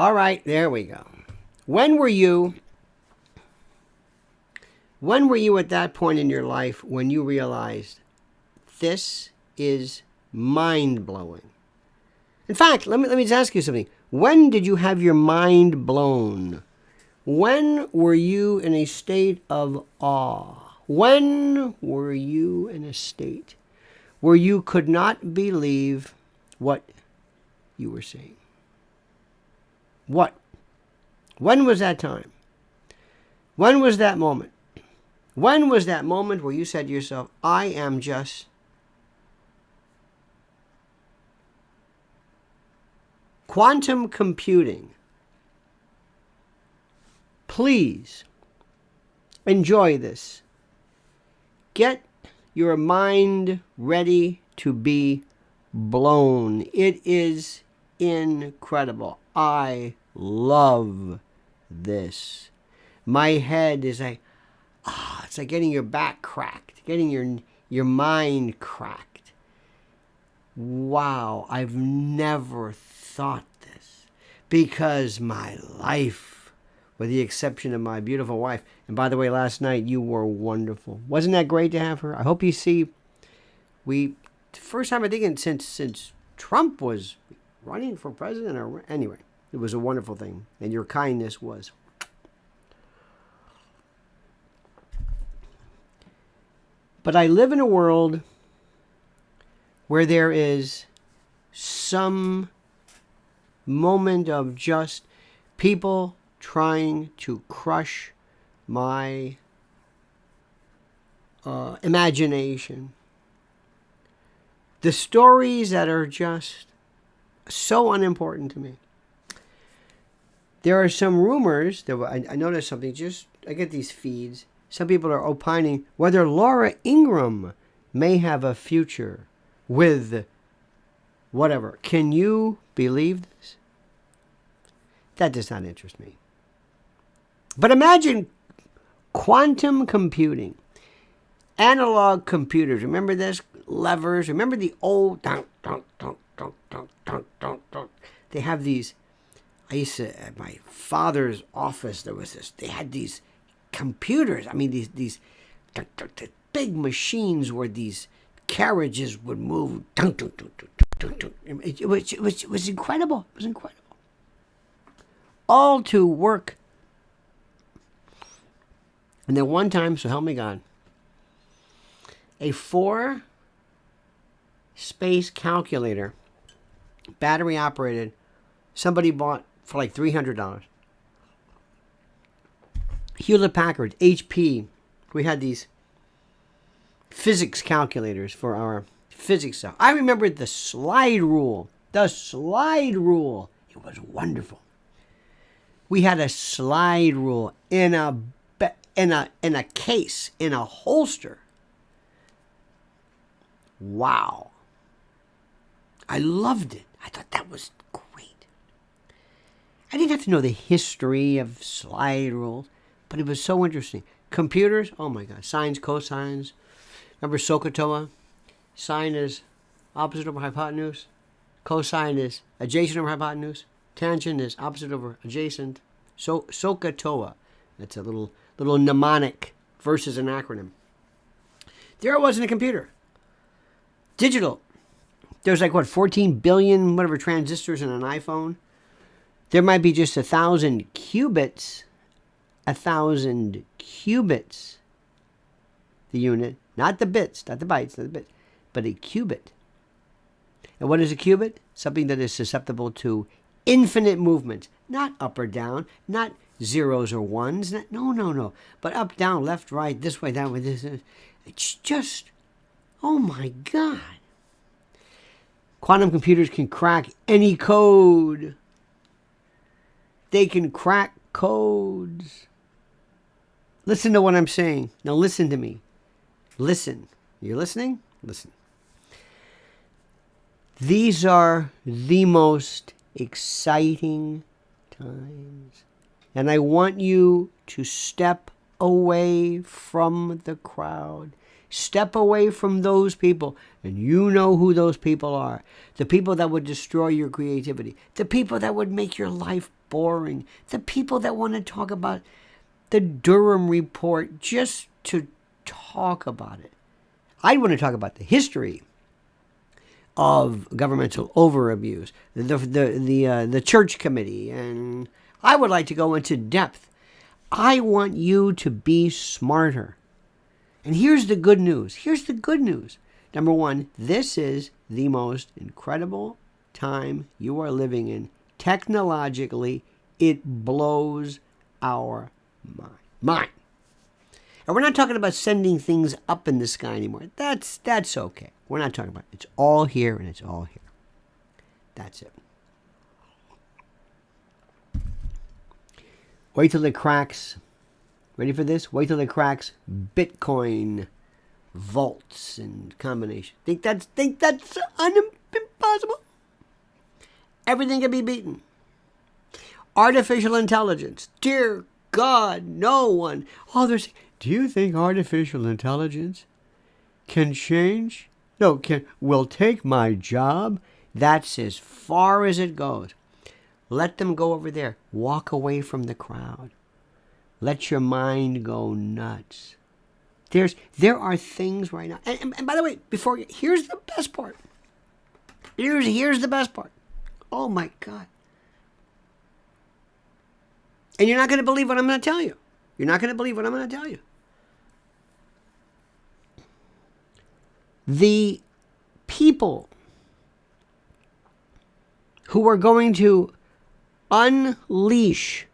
All right, there we go. When were you at that point in your life when you realized this is mind-blowing? In fact, let me just ask you something. When did you have your mind blown? When were you in a state of awe? When were you in a state where you could not believe what you were seeing? What? When was that time? When was that moment? When was that moment where you said to yourself, I am just quantum computing? Please enjoy this. Get your mind ready to be blown. It is incredible. I love this. My head is like, it's like getting your back cracked, getting your mind cracked. Wow, I've never thought this, because my life, with the exception of my beautiful wife, and by the way, last night you were wonderful. Wasn't that great to have her? I hope you see, first time I think since Trump was running for president, or anyway, it was a wonderful thing, and your kindness was. But I live in a world where there is some moment of just people trying to crush my imagination. The stories that are just so unimportant to me. There are some rumors that I noticed something. I get these feeds. Some people are opining whether Laura Ingraham may have a future with whatever. Can you believe this? That does not interest me. But imagine quantum computing, analog computers. Remember this? Levers. Remember the old. They have these. I used to, at my father's office, there was this. They had these computers. I mean, these big machines where these carriages would move. It was incredible. It was incredible. All to work. And then one time, so help me God, a 4-space calculator, battery operated, somebody bought for like $300. Hewlett-Packard, HP, we had these physics calculators for our physics stuff. I remember the slide rule. The slide rule. It was wonderful. We had a slide rule in a case, in a holster. Wow. I loved it. I thought that was great. I didn't have to know the history of slide rules, but it was so interesting. Computers, oh my God, sines, cosines. Remember SOHCAHTOA? Sine is opposite over hypotenuse. Cosine is adjacent over hypotenuse. Tangent is opposite over adjacent. So SOHCAHTOA. That's a little mnemonic versus an acronym. There it was in a computer. Digital. There's like, 14 billion whatever transistors in an iPhone. There might be just 1,000 qubits. 1,000 qubits. The unit. Not the bits, not the bytes, not the bits, but a qubit. And what is a qubit? Something that is susceptible to infinite movement. Not up or down, not zeros or ones. No. But up, down, left, right, this way, that way, this. It's just, oh my God. Quantum computers can crack any code. They can crack codes. Listen to what I'm saying. Now listen to me. Listen. You're listening? Listen. These are the most exciting times. And I want you to step away from the crowd. Step away from those people, and you know who those people are. The people that would destroy your creativity. The people that would make your life boring. The people that want to talk about the Durham Report just to talk about it. I want to talk about the history of governmental over-abuse, the church committee, and I would like to go into depth. I want you to be smarter. And here's the good news. Here's the good news. Number one, this is the most incredible time you are living in. Technologically, it blows our mind. And we're not talking about sending things up in the sky anymore. That's okay. We're not talking about it. It's all here and it's all here. That's it. Wait till it cracks. Ready for this? Wait till it cracks Bitcoin vaults and combination. Think that's impossible? Everything can be beaten. Artificial intelligence. Dear God, no one. Oh, they're saying, do you think artificial intelligence can change? No, will take my job? That's as far as it goes. Let them go over there. Walk away from the crowd. Let your mind go nuts. There are things right now. And by the way, here's the best part. Here's the best part. Oh my God. And you're not going to believe what I'm going to tell you. You're not going to believe what I'm going to tell you. The people who are going to unleash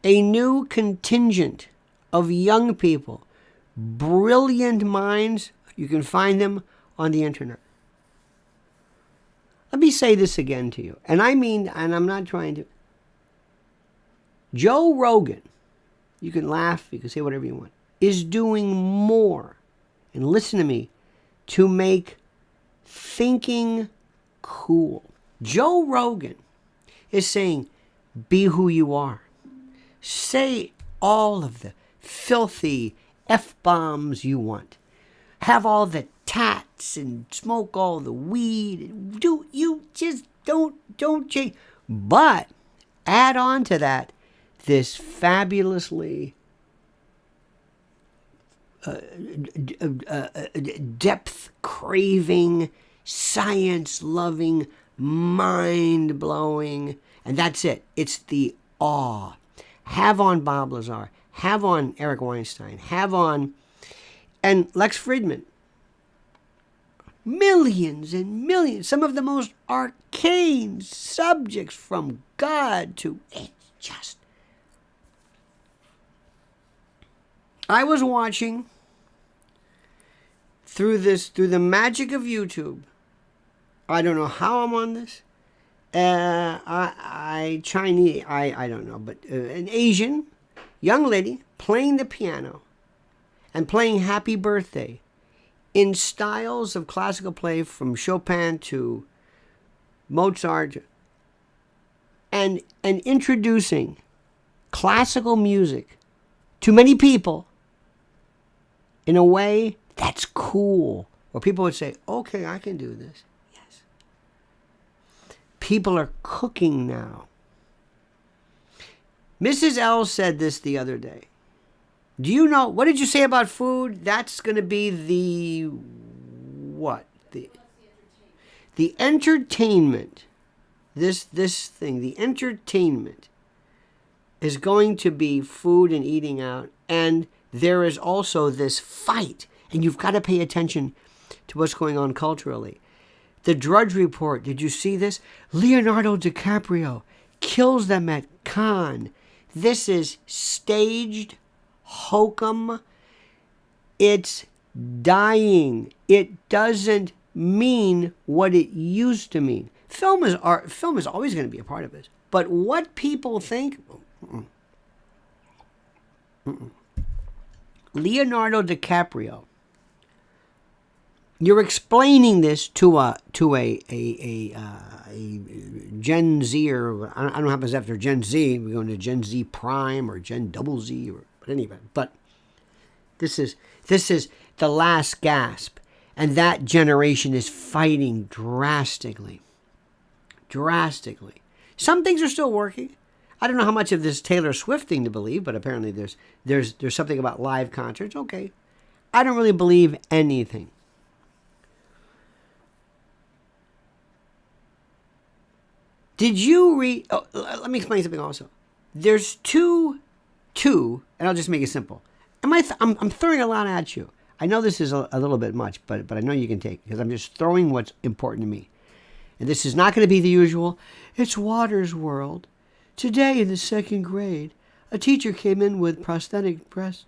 a new contingent of young people, brilliant minds, you can find them on the internet. Let me say this again to you. And I'm not trying to. Joe Rogan, you can laugh, you can say whatever you want, is doing more, and listen to me, to make thinking cool. Joe Rogan is saying, be who you are. Say all of the filthy F-bombs you want. Have all the tats and smoke all the weed. Don't change. But add on to that this fabulously depth-craving, science-loving, mind-blowing, and that's it. It's the awe. Have on Bob Lazar. Have on Eric Weinstein. Have on, and Lex Fridman. Millions and millions. Some of the most arcane subjects, from God to, it's just. I was watching through the magic of YouTube. I don't know how I'm on this. Chinese, I don't know, but an Asian young lady playing the piano and playing Happy Birthday in styles of classical play from Chopin to Mozart, and introducing classical music to many people in a way that's cool, where people would say, okay, I can do this. Yes. People are cooking now. Mrs. L said this the other day. Do you know, what did you say about food? That's going to be the, what? The entertainment. This thing, the entertainment is going to be food and eating out. And there is also this fight. And you've got to pay attention to what's going on culturally. The Drudge Report, did you see this? Leonardo DiCaprio kills them at Cannes. This is staged hokum. It's dying. It doesn't mean what it used to mean. Film is art. Film is always going to be a part of this. But what people think... Leonardo DiCaprio. You're explaining this to a Gen Z, or I don't know what happens after Gen Z. We're going to Gen Z Prime or Gen Double Z, but anyway. But this is the last gasp. And that generation is fighting drastically. Drastically. Some things are still working. I don't know how much of this Taylor Swift thing to believe, but apparently there's something about live concerts. Okay. I don't really believe anything. Did you read... Oh, let me explain something also. There's two, and I'll just make it simple. I'm throwing a lot at you. I know this is a little bit much, but I know you can take it because I'm just throwing what's important to me. And this is not going to be the usual, it's Waters' world. Today in the second grade, a teacher came in with prosthetic breasts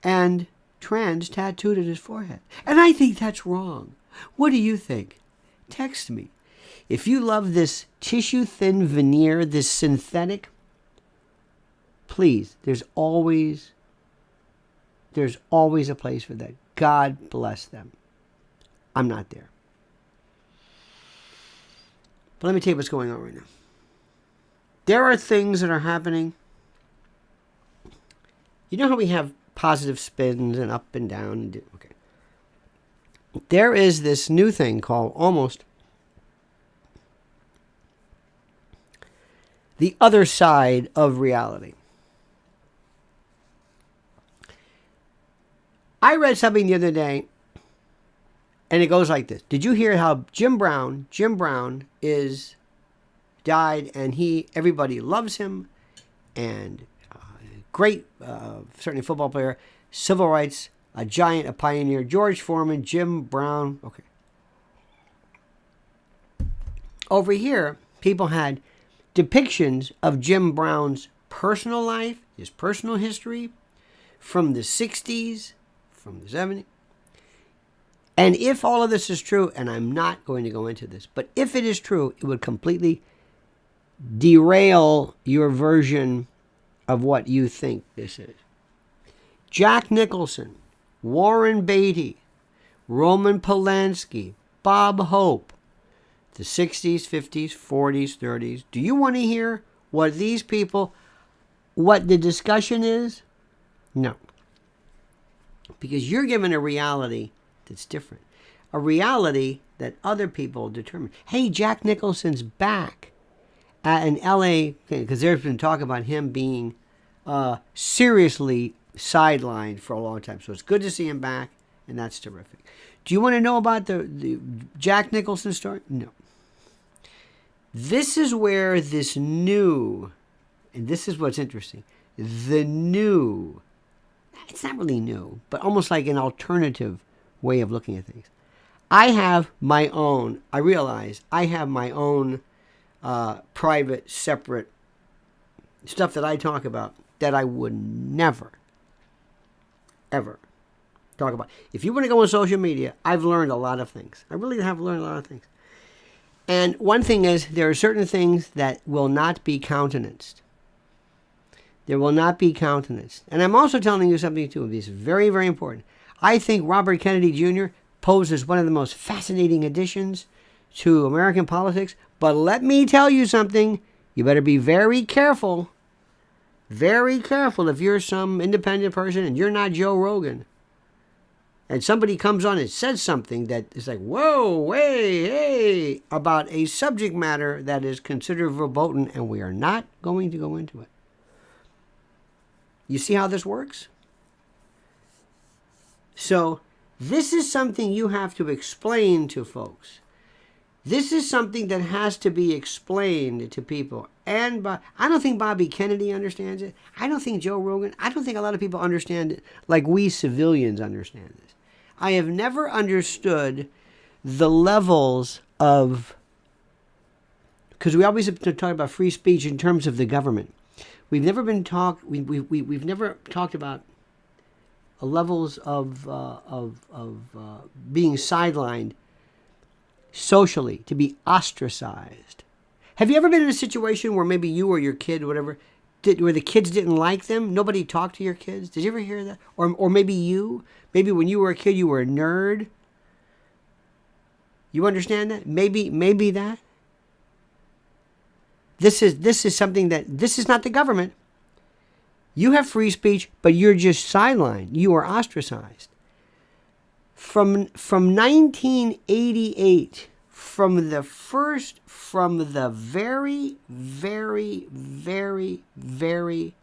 and trans tattooed at his forehead. And I think that's wrong. What do you think? Text me. If you love this tissue-thin veneer, this synthetic, please, there's always a place for that. God bless them. I'm not there. But let me tell you what's going on right now. There are things that are happening. You know how we have positive spins and up and down? Okay. There is this new thing called almost the other side of reality. I read something the other day, and it goes like this. Did you hear how Jim Brown is died, and everybody loves him, and great, certainly football player, civil rights, a giant, a pioneer, George Foreman, Jim Brown. Okay. Over here, people had depictions of Jim Brown's personal life, his personal history, from the 60s, from the 70s. And if all of this is true, and I'm not going to go into this, but if it is true, it would completely derail your version of what you think this is. Jack Nicholson, Warren Beatty, Roman Polanski, Bob Hope, the 60s, 50s, 40s, 30s. Do you want to hear what these people, what the discussion is? No. Because you're given a reality that's different. A reality that other people determine. Hey, Jack Nicholson's back in L.A. because there's been talk about him being seriously sidelined for a long time. So it's good to see him back, and that's terrific. Do you want to know about the Jack Nicholson story? No. This is where this new, and this is what's interesting, the new, it's not really new, but almost like an alternative way of looking at things. I realize I have my own private, separate stuff that I talk about that I would never, ever talk about. If you want to go on social media, I've learned a lot of things. I really have learned a lot of things. And one thing is, there are certain things that will not be countenanced. There will not be countenanced. And I'm also telling you something, too. This is very, very important. I think Robert Kennedy Jr. poses one of the most fascinating additions to American politics. But let me tell you something. You better be very careful. Very careful if you're some independent person and you're not Joe Rogan. And somebody comes on and says something that is like, whoa, hey, about a subject matter that is considered verboten, and we are not going to go into it. You see how this works? So this is something you have to explain to folks. This is something that has to be explained to people. And I don't think Bobby Kennedy understands it. I don't think Joe Rogan, I don't think a lot of people understand it like we civilians understand this. I have never understood the levels of, because we always have to talk about free speech in terms of the government. We've never been we've never talked about levels of being sidelined socially, to be ostracized. Have you ever been in a situation where maybe you or your kid, or whatever, where the kids didn't like them? Nobody talked to your kids? Did you ever hear that? Or maybe you? Maybe when you were a kid, you were a nerd? You understand that? Maybe that? This is something that, this is not the government. You have free speech, but you're just sidelined. You are ostracized. from 1988, from the very, very, very, very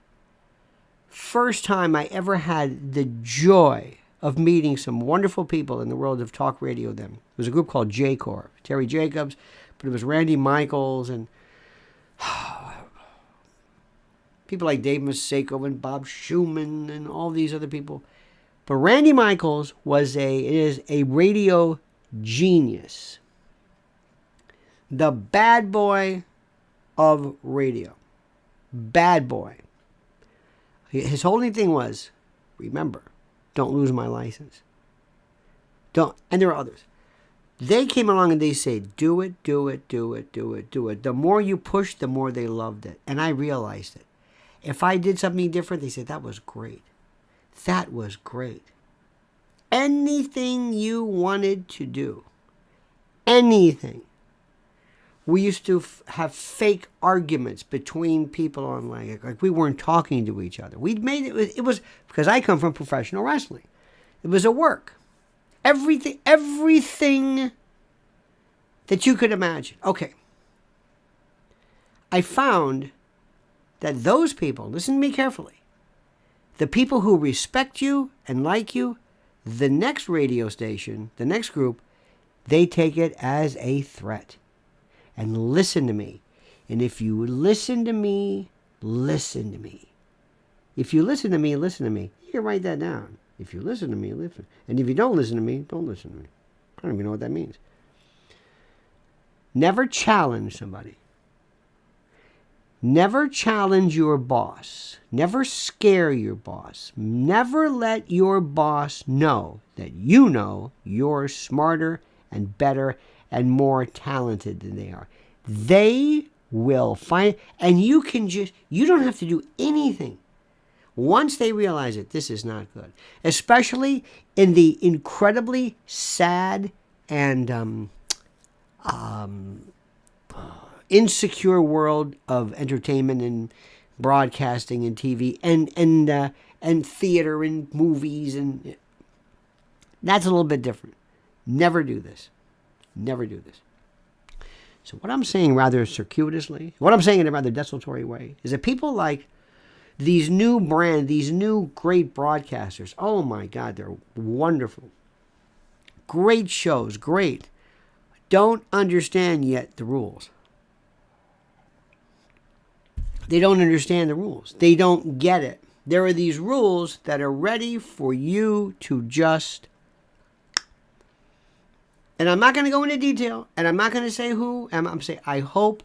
first time I ever had the joy of meeting some wonderful people in the world of talk radio then. It was a group called J-Corps, Terry Jacobs, but it was Randy Michaels and people like Dave Masako and Bob Schumann and all these other people. But Randy Michaels is a radio genius. The bad boy of radio. Bad boy. His whole thing was, remember, don't lose my license. Don't. And there are others. They came along and they say, do it, do it, do it, do it, do it. The more you push, the more they loved it. And I realized it. If I did something different, they said, that was great. That was great. Anything you wanted to do. Anything. We used to have fake arguments between people online. Like we weren't talking to each other. We'd made it was because I come from professional wrestling. It was a work. Everything that you could imagine. Okay. I found that those people, listen to me carefully, the people who respect you and like you, the next radio station, the next group, they take it as a threat. And listen to me. And if you listen to me, listen to me. If you listen to me, listen to me. You can write that down. If you listen to me, listen. And if you don't listen to me, don't listen to me. I don't even know what that means. Never challenge somebody. Never challenge your boss. Never scare your boss. Never let your boss know that you know you're smarter and better and more talented than they are. They will find, and you don't have to do anything. Once they realize it, this is not good. Especially in the incredibly sad and insecure world of entertainment and broadcasting and TV and theater and movies, and that's a little bit different. Never do this. Never do this. So what I'm saying rather circuitously, what I'm saying in a rather desultory way, is that people like these new great broadcasters, oh my God, they're wonderful. Great shows, great. Don't understand yet the rules. They don't understand the rules. They don't get it. There are these rules that are ready for you to just... And I'm not going to go into detail, and I'm not going to say who. I'm saying I hope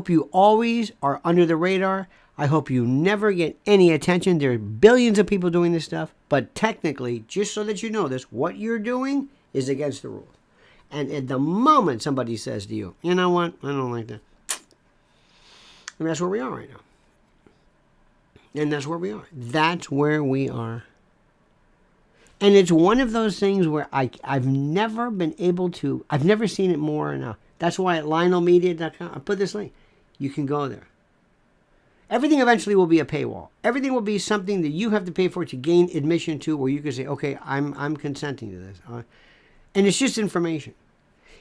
you always are under the radar. I hope you never get any attention. There are billions of people doing this stuff, but technically, just so that you know this, what you're doing is against the rules. And at the moment somebody says to you, you know what, I don't like that. And that's where we are right now. And that's where we are. That's where we are. And it's one of those things where I've never been able to, I've never seen it more now. That's why at LionelMedia.com, I put this link. You can go there. Everything eventually will be a paywall. Everything will be something that you have to pay for to gain admission to, where you can say, okay, I'm consenting to this. And it's just information.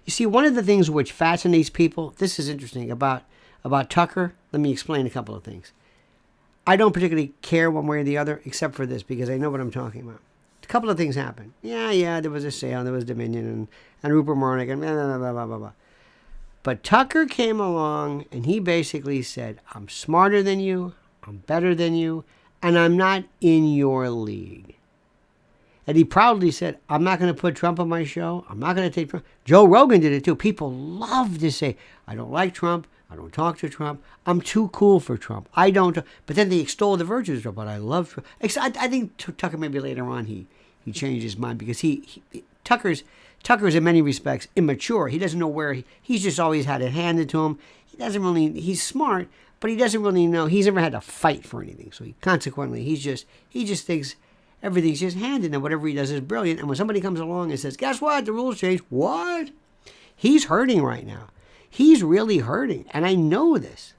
You see, one of the things which fascinates people, this is interesting, about Tucker, let me explain a couple of things. I don't particularly care one way or the other, except for this, because I know what I'm talking about. A couple of things happened. Yeah, there was a sale, there was Dominion, and Rupert Murdoch, and blah, blah, blah, blah, blah, blah. But Tucker came along, and he basically said, I'm smarter than you, I'm better than you, and I'm not in your league. And he proudly said, I'm not going to put Trump on my show. I'm not going to take Trump. Joe Rogan did it too. People love to say, I don't like Trump. I don't talk to Trump. I'm too cool for Trump. I don't. But then they extol the virtues of Trump. But I love Trump. I think Tucker, maybe later on, he changed his mind, because Tucker's in many respects immature. He doesn't know where he's just always had it handed to him. He's smart, but he doesn't really know. He's never had to fight for anything. So consequently, he just thinks everything's just handed, and whatever he does is brilliant. And when somebody comes along and says, guess what? The rules changed. What? He's hurting right now. He's really hurting. And I know this.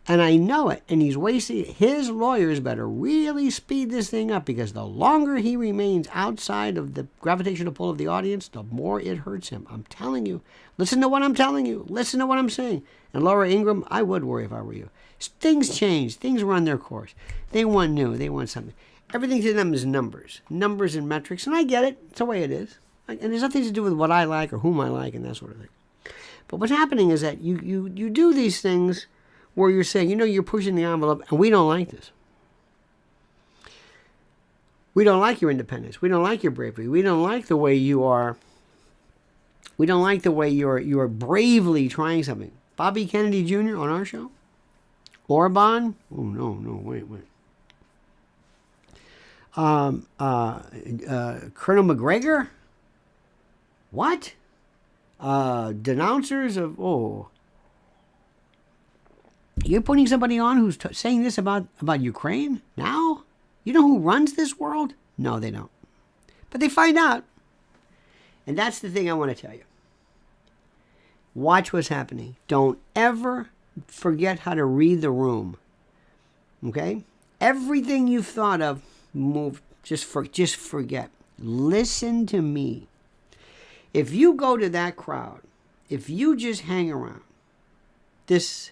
And I know it. And he's wasting, his lawyers better really speed this thing up, because the longer he remains outside of the gravitational pull of the audience, the more it hurts him. I'm telling you. Listen to what I'm telling you. Listen to what I'm saying. And Laura Ingraham, I would worry if I were you. Things change. Things run their course. They want new. They want something. Everything to them is numbers. Numbers and metrics. And I get it. It's the way it is. And there's nothing to do with what I like or whom I like and that sort of thing. But what's happening is that you do these things where you're saying, you're pushing the envelope, and we don't like this. We don't like your independence. We don't like your bravery. We don't like the way you are. We don't like the way you are bravely trying something. Bobby Kennedy Jr. on our show? Orban? Oh, no, wait. Colonel McGregor? What? Denouncers of, You're putting somebody on who's saying this about Ukraine now? You know who runs this world? No, they don't. But they find out. And that's the thing I want to tell you. Watch what's happening. Don't ever forget how to read the room. Okay? Everything you've thought of, move. Just forget. Listen to me. If you go to that crowd, if you just hang around this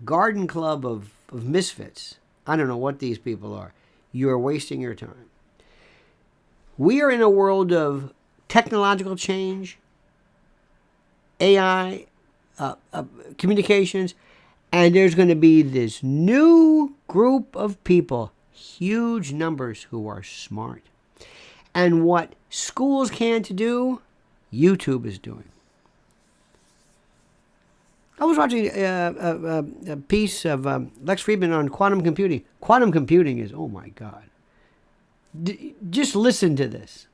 garden club of misfits, I don't know what these people are, you're wasting your time. We are in a world of technological change, AI, communications, and there's going to be this new group of people, huge numbers, who are smart. And what schools can't do, YouTube is doing. I was watching a piece of Lex Friedman on quantum computing. Quantum computing is, oh my God. Just listen to this.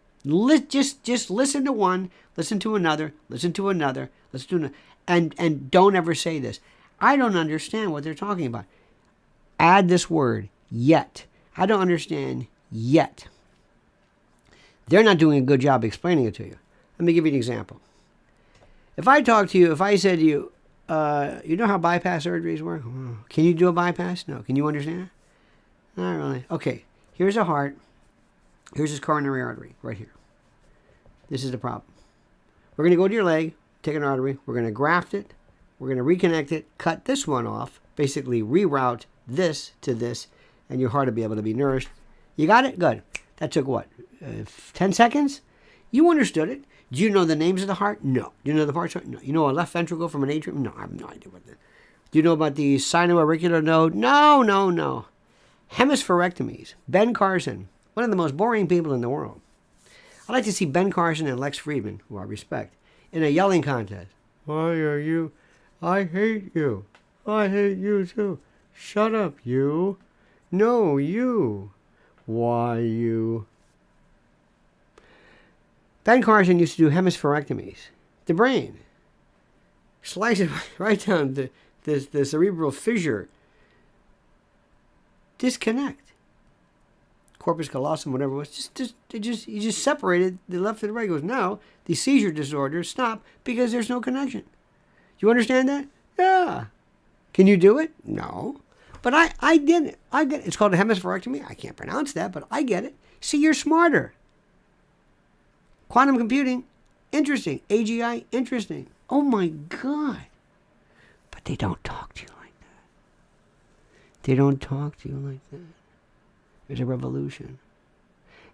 Just listen to one, listen to another, listen to another, listen to another, and don't ever say this. I don't understand what they're talking about. Add this word, yet. I don't understand yet. They're not doing a good job explaining it to you. Let me give you an example. If I talk to you, if I said to you, you know how bypass surgeries work? Can you do a bypass? No. Can you understand it? Not really. Okay, here's a heart. Here's his coronary artery right here. This is the problem. We're going to go to your leg, take an artery. We're going to graft it. We're going to reconnect it, cut this one off, basically reroute this to this, and your heart will be able to be nourished. You got it? Good. That took what? 10 seconds? You understood it. Do you know the names of the heart? No. Do you know the parts? No. You know a left ventricle from an atrium? No, I have no idea what that is. Do you know about the sinoauricular node? No. Hemispherectomies. Ben Carson, one of the most boring people in the world. I'd like to see Ben Carson and Lex Friedman, who I respect, in a yelling contest. Why are you? I hate you. I hate you too. Shut up, you. No, you. Why, you? Ben Carson used to do hemispherectomies. The brain. Slice it right down to the cerebral fissure. Disconnect. Corpus callosum, whatever it was. You just separated the left and the right. It goes, now the seizure disorders stop because there's no connection. You understand that? Yeah. Can you do it? No. But I did it. I get it. It's called a hemispherectomy. I can't pronounce that, but I get it. See, you're smarter. Quantum computing, interesting. AGI, interesting. Oh my God. But they don't talk to you like that. They don't talk to you like that. There's a revolution.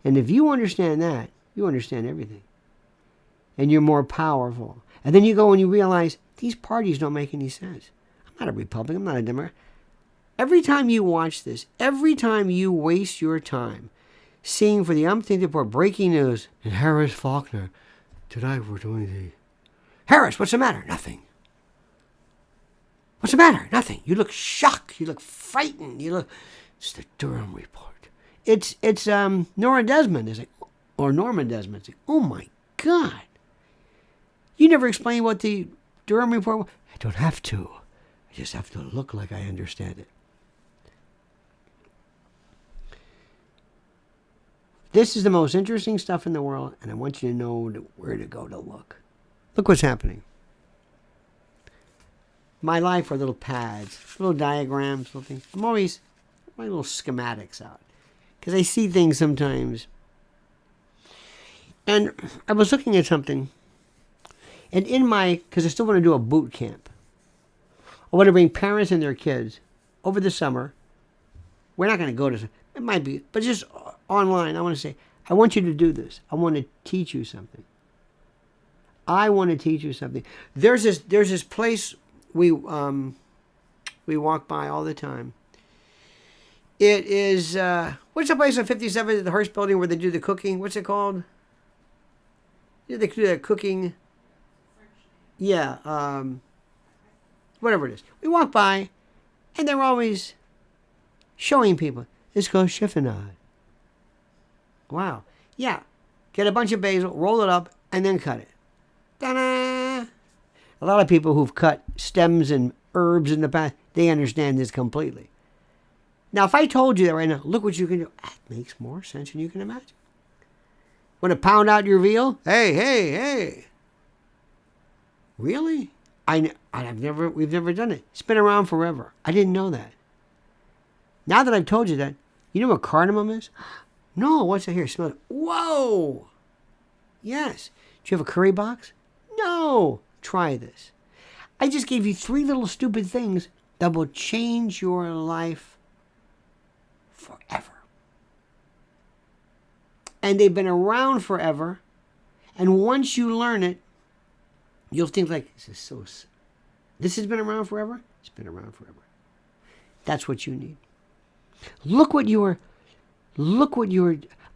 And if you understand that, you understand everything. And you're more powerful. And then you go and you realize these parties don't make any sense. I'm not a Republican. I'm not a Democrat. Every time you watch this, every time you waste your time seeing for the umpteenth report, breaking news, and Harris Faulkner, tonight we're doing the... Harris, what's the matter? Nothing. What's the matter? Nothing. You look shocked. You look frightened. You look... It's the Durham report. It's Nora Desmond. It's like, or Norman Desmond. It's like, oh my God. You never explain what the Durham report was. I don't have to. I just have to look like I understand it. This is the most interesting stuff in the world, and I want you to know where to go to look. Look what's happening. my life are little pads, little diagrams, little things. I'm always my little schematics out because I see things sometimes. And I was looking at something, and because I still want to do a boot camp, I want to bring parents and their kids over the summer. We're not going to go to, it might be, but just online. I want to say, I want you to do this. I want to teach you something. I want to teach you something. There's this place we walk by all the time. It is, what's the place on 57 at the Hearst Building where they do the cooking? What's it called? Yeah, they do that cooking. Yeah, whatever it is. We walk by, and they're always showing people. It's called chiffonade. Wow. Yeah. Get a bunch of basil, roll it up, and then cut it. Ta-da! A lot of people who've cut stems and herbs in the past, they understand this completely. Now, if I told you that right now, look what you can do. That makes more sense than you can imagine. Want to pound out your veal? Hey. Really? We've never done it. It's been around forever. I didn't know that. Now that I've told you that, you know what cardamom is? No, what's it here? Smell it. Whoa! Yes. Do you have a curry box? No. Try this. I just gave you 3 little stupid things that will change your life forever. And they've been around forever. And once you learn it, you'll think like, this has been around forever? It's been around forever. That's what you need. Look what you're,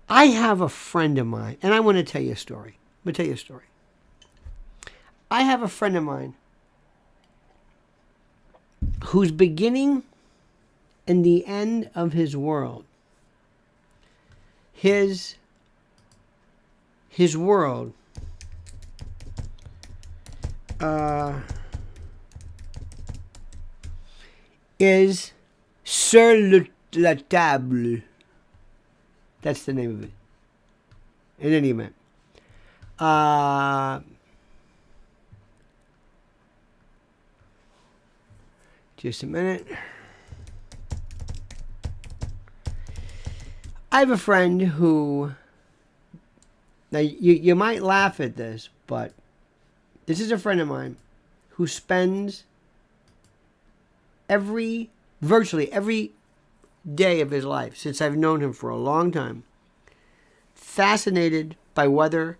I have a friend of mine, and I want to tell you a story. I'm going to tell you a story. I have a friend of mine whose beginning and the end of his world, his world, is sur la table. That's the name of it. In any event. Just a minute. I have a friend who, now you might laugh at this, but this is a friend of mine who spends virtually every day of his life, since I've known him for a long time, fascinated by whether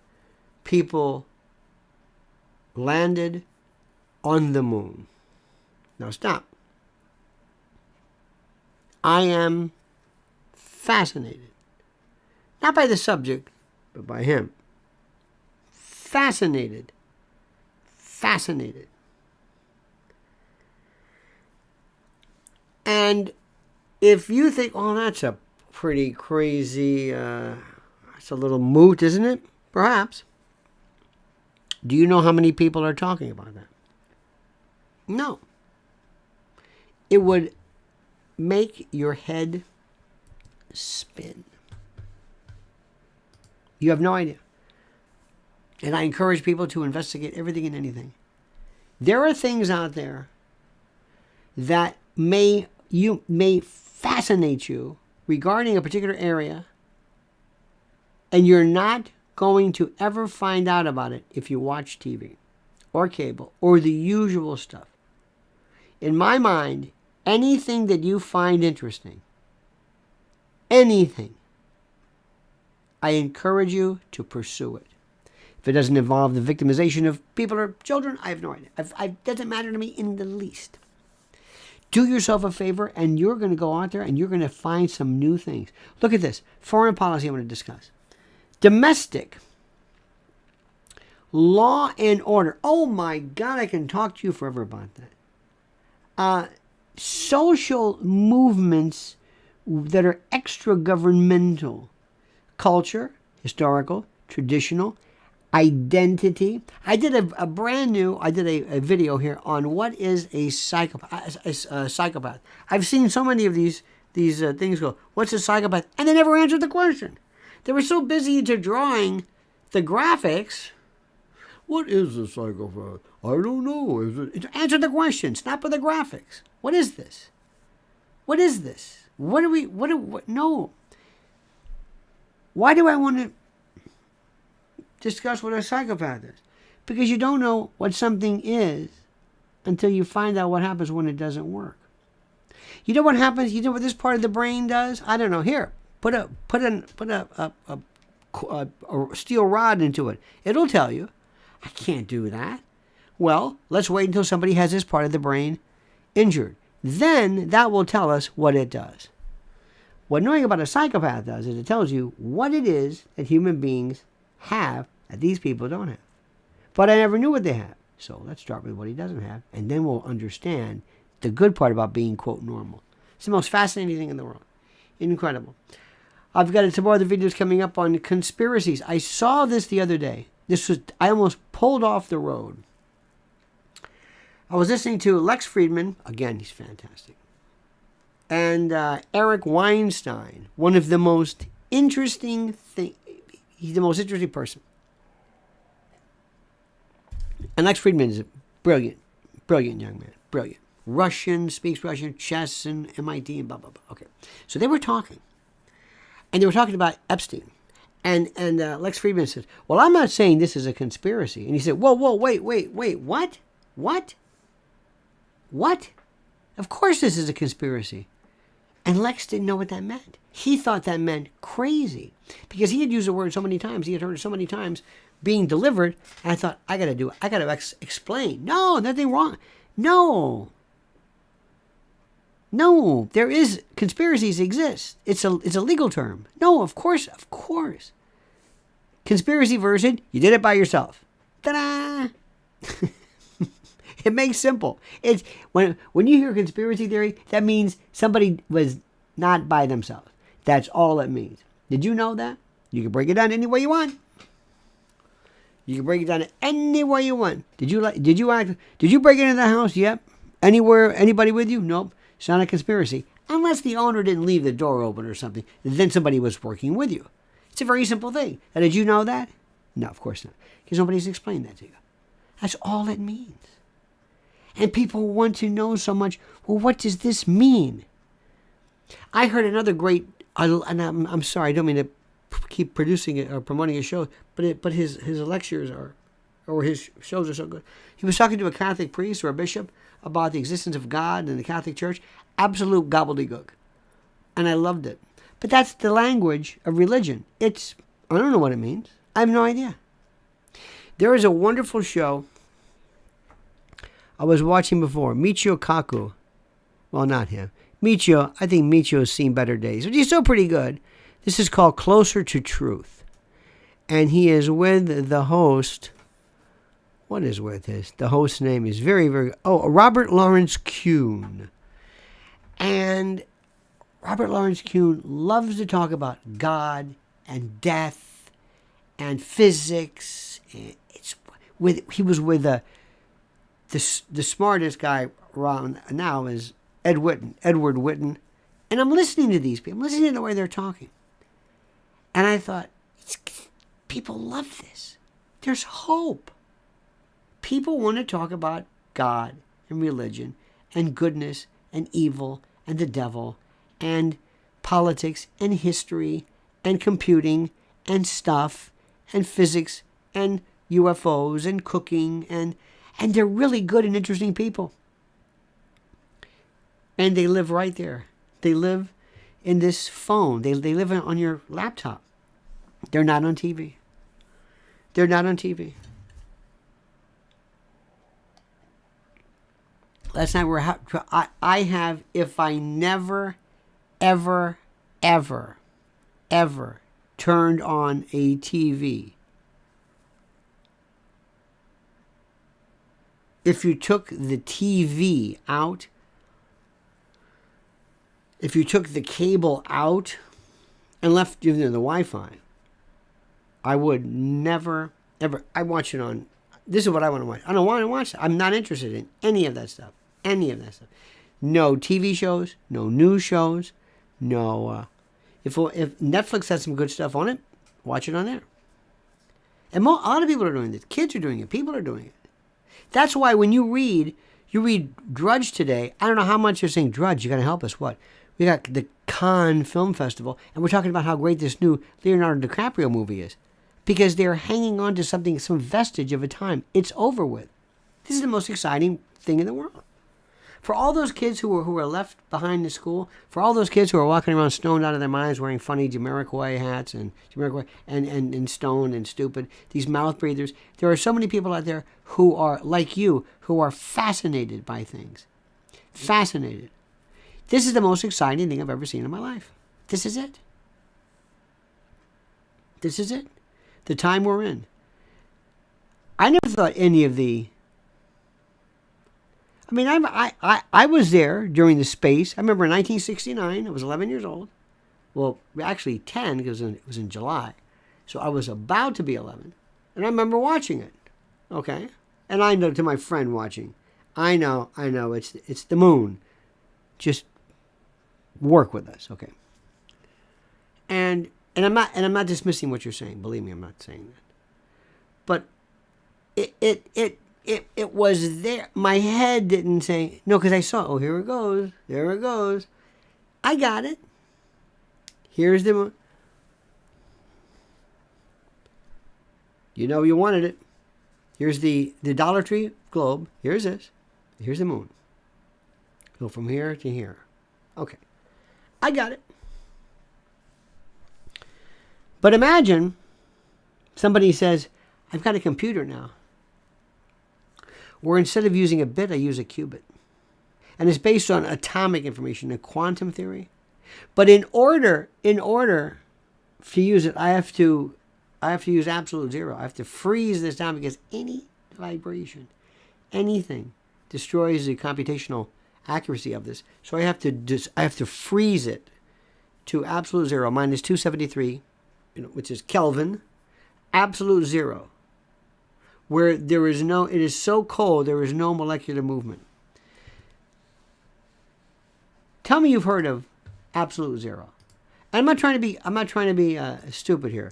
people landed on the moon. Now stop. I am fascinated. Not by the subject, but by him. Fascinated. And if you think, oh, that's a pretty crazy, that's a little moot, isn't it? Perhaps. Do you know how many people are talking about that? No. It would make your head spin. You have no idea. And I encourage people to investigate everything and anything. There are things out there that may fascinate you regarding a particular area, and you're not going to ever find out about it if you watch TV or cable or the usual stuff. In my mind, anything that you find interesting, anything, I encourage you to pursue it. If it doesn't involve the victimization of people or children, I have no idea. It doesn't matter to me in the least. Do yourself a favor, and you're going to go out there and you're going to find some new things. Look at this. Foreign policy I'm going to discuss. Domestic. Law and order. Oh my God, I can talk to you forever about that. Social movements that are extra-governmental. Culture, historical, traditional, identity. I did a video here on what is a psychopath. I've seen so many of these things go, what's a psychopath? And they never answered the question. They were so busy to drawing the graphics. What is a psychopath? I don't know. Answer the question. Stop with the graphics. What is this? What is this? No. Why do I want to discuss what a psychopath is? Because you don't know what something is until you find out what happens when it doesn't work. You know what happens? You know what this part of the brain does? I don't know. Here, put a steel rod into it. It'll tell you. I can't do that. Well, let's wait until somebody has this part of the brain injured. Then that will tell us what it does. What knowing about a psychopath does is it tells you what it is that human beings have that these people don't have. But I never knew what they have. So let's start with what he doesn't have, and then we'll understand the good part about being, quote, normal. It's the most fascinating thing in the world. Incredible. I've got some more other videos coming up on conspiracies. I saw this the other day. I almost pulled off the road. I was listening to Lex Friedman. Again, he's fantastic. And Eric Weinstein, one of the most interesting he's the most interesting person. And Lex Friedman is a brilliant young man. Brilliant. Russian, speaks Russian, chess and MIT and blah, blah, blah. Okay. So they were talking. And they were talking about Epstein. And Lex Friedman said, well, I'm not saying this is a conspiracy. And he said, whoa, wait, what? What? Of course this is a conspiracy. And Lex didn't know what that meant. He thought that meant crazy. Because he had used the word so many times. He had heard it so many times being delivered. And I thought, I got to explain. No, nothing wrong. No, there is, conspiracies exist. It's a legal term. No, of course. Conspiracy version, you did it by yourself. Ta-da! It makes simple. It's when you hear conspiracy theory, that means somebody was not by themselves. That's all it means. Did you know that? You can break it down any way you want. Did you break it into the house? Yep. Anywhere, anybody with you? Nope. It's not a conspiracy. Unless the owner didn't leave the door open or something. Then somebody was working with you. It's a very simple thing. And did you know that? No, of course not. Because nobody's explained that to you. That's all it means. And people want to know so much, well, what does this mean? I heard another great, and I'm sorry, I don't mean to keep producing it or promoting his show, but his lectures or his shows are so good. He was talking to a Catholic priest or a bishop about the existence of God and the Catholic Church. Absolute gobbledygook. And I loved it. But that's the language of religion. I don't know what it means. I have no idea. There is a wonderful show I was watching before. Michio Kaku. Well, not him. Michio. I think Michio's seen better days. But he's still pretty good. This is called Closer to Truth. And he is with the host. What is with this? The host's name is Robert Lawrence Kuhn. And Robert Lawrence Kuhn loves to talk about God and death and physics. He was with the smartest guy around now is Edward Witten. And I'm listening to these people. I'm listening to the way they're talking. And I thought, people love this. There's hope. People want to talk about God and religion and goodness and evil and the devil and politics and history and computing and stuff and physics and UFOs and cooking and they're really good and interesting people. And they live right there. They live in this phone. They live on your laptop. They're not on TV. They're not on TV. Last night I have, if I never, ever, ever, ever turned on a TV, if you took the TV out, if you took the cable out and left the Wi-Fi, I would never, ever, I watch it on, this is what I want to watch. I don't want to watch it. I'm not interested in any of that stuff. No TV shows, no news shows, no, if Netflix has some good stuff on it, watch it on there. And a lot of people are doing this. Kids are doing it. People are doing it. That's why when you read Drudge today, I don't know how much you're saying, Drudge, you got to help us. What? We got the Cannes Film Festival, and we're talking about how great this new Leonardo DiCaprio movie is. Because they're hanging on to something, some vestige of a time. It's over with. This is the most exciting thing in the world. For all those kids who were left behind in school, for all those kids who are walking around stoned out of their minds, wearing funny Jamiroquai hats and stoned and stupid, these mouth breathers, there are so many people out there who are like you, who are fascinated by things. Fascinated. This is the most exciting thing I've ever seen in my life. This is it. This is it. The time we're in. I never thought any of the... I mean, I was there during the space. I remember in 1969, I was 11 years old. Well, actually 10 because it was in July. So I was about to be 11. And I remember watching it. Okay? And I know to my friend watching, I know, it's the moon. Just work with us, okay? And I'm not dismissing what you're saying. Believe me, I'm not saying that. But it was there. My head didn't say no because I saw. Oh, here it goes. There it goes. I got it. Here's the moon. You know you wanted it. Here's the Dollar Tree globe. Here's this. Here's the moon. Go from here to here. Okay. I got it. But imagine somebody says, I've got a computer now, where instead of using a bit, I use a qubit. And it's based on atomic information and quantum theory. But in order to use it, I have to use absolute zero. I have to freeze this down because any vibration, anything, destroys the computational accuracy of this. So I have to freeze it to absolute zero, minus 273, which is Kelvin, absolute zero, where it is so cold, there is no molecular movement. Tell me you've heard of absolute zero. And I'm not trying to be stupid here.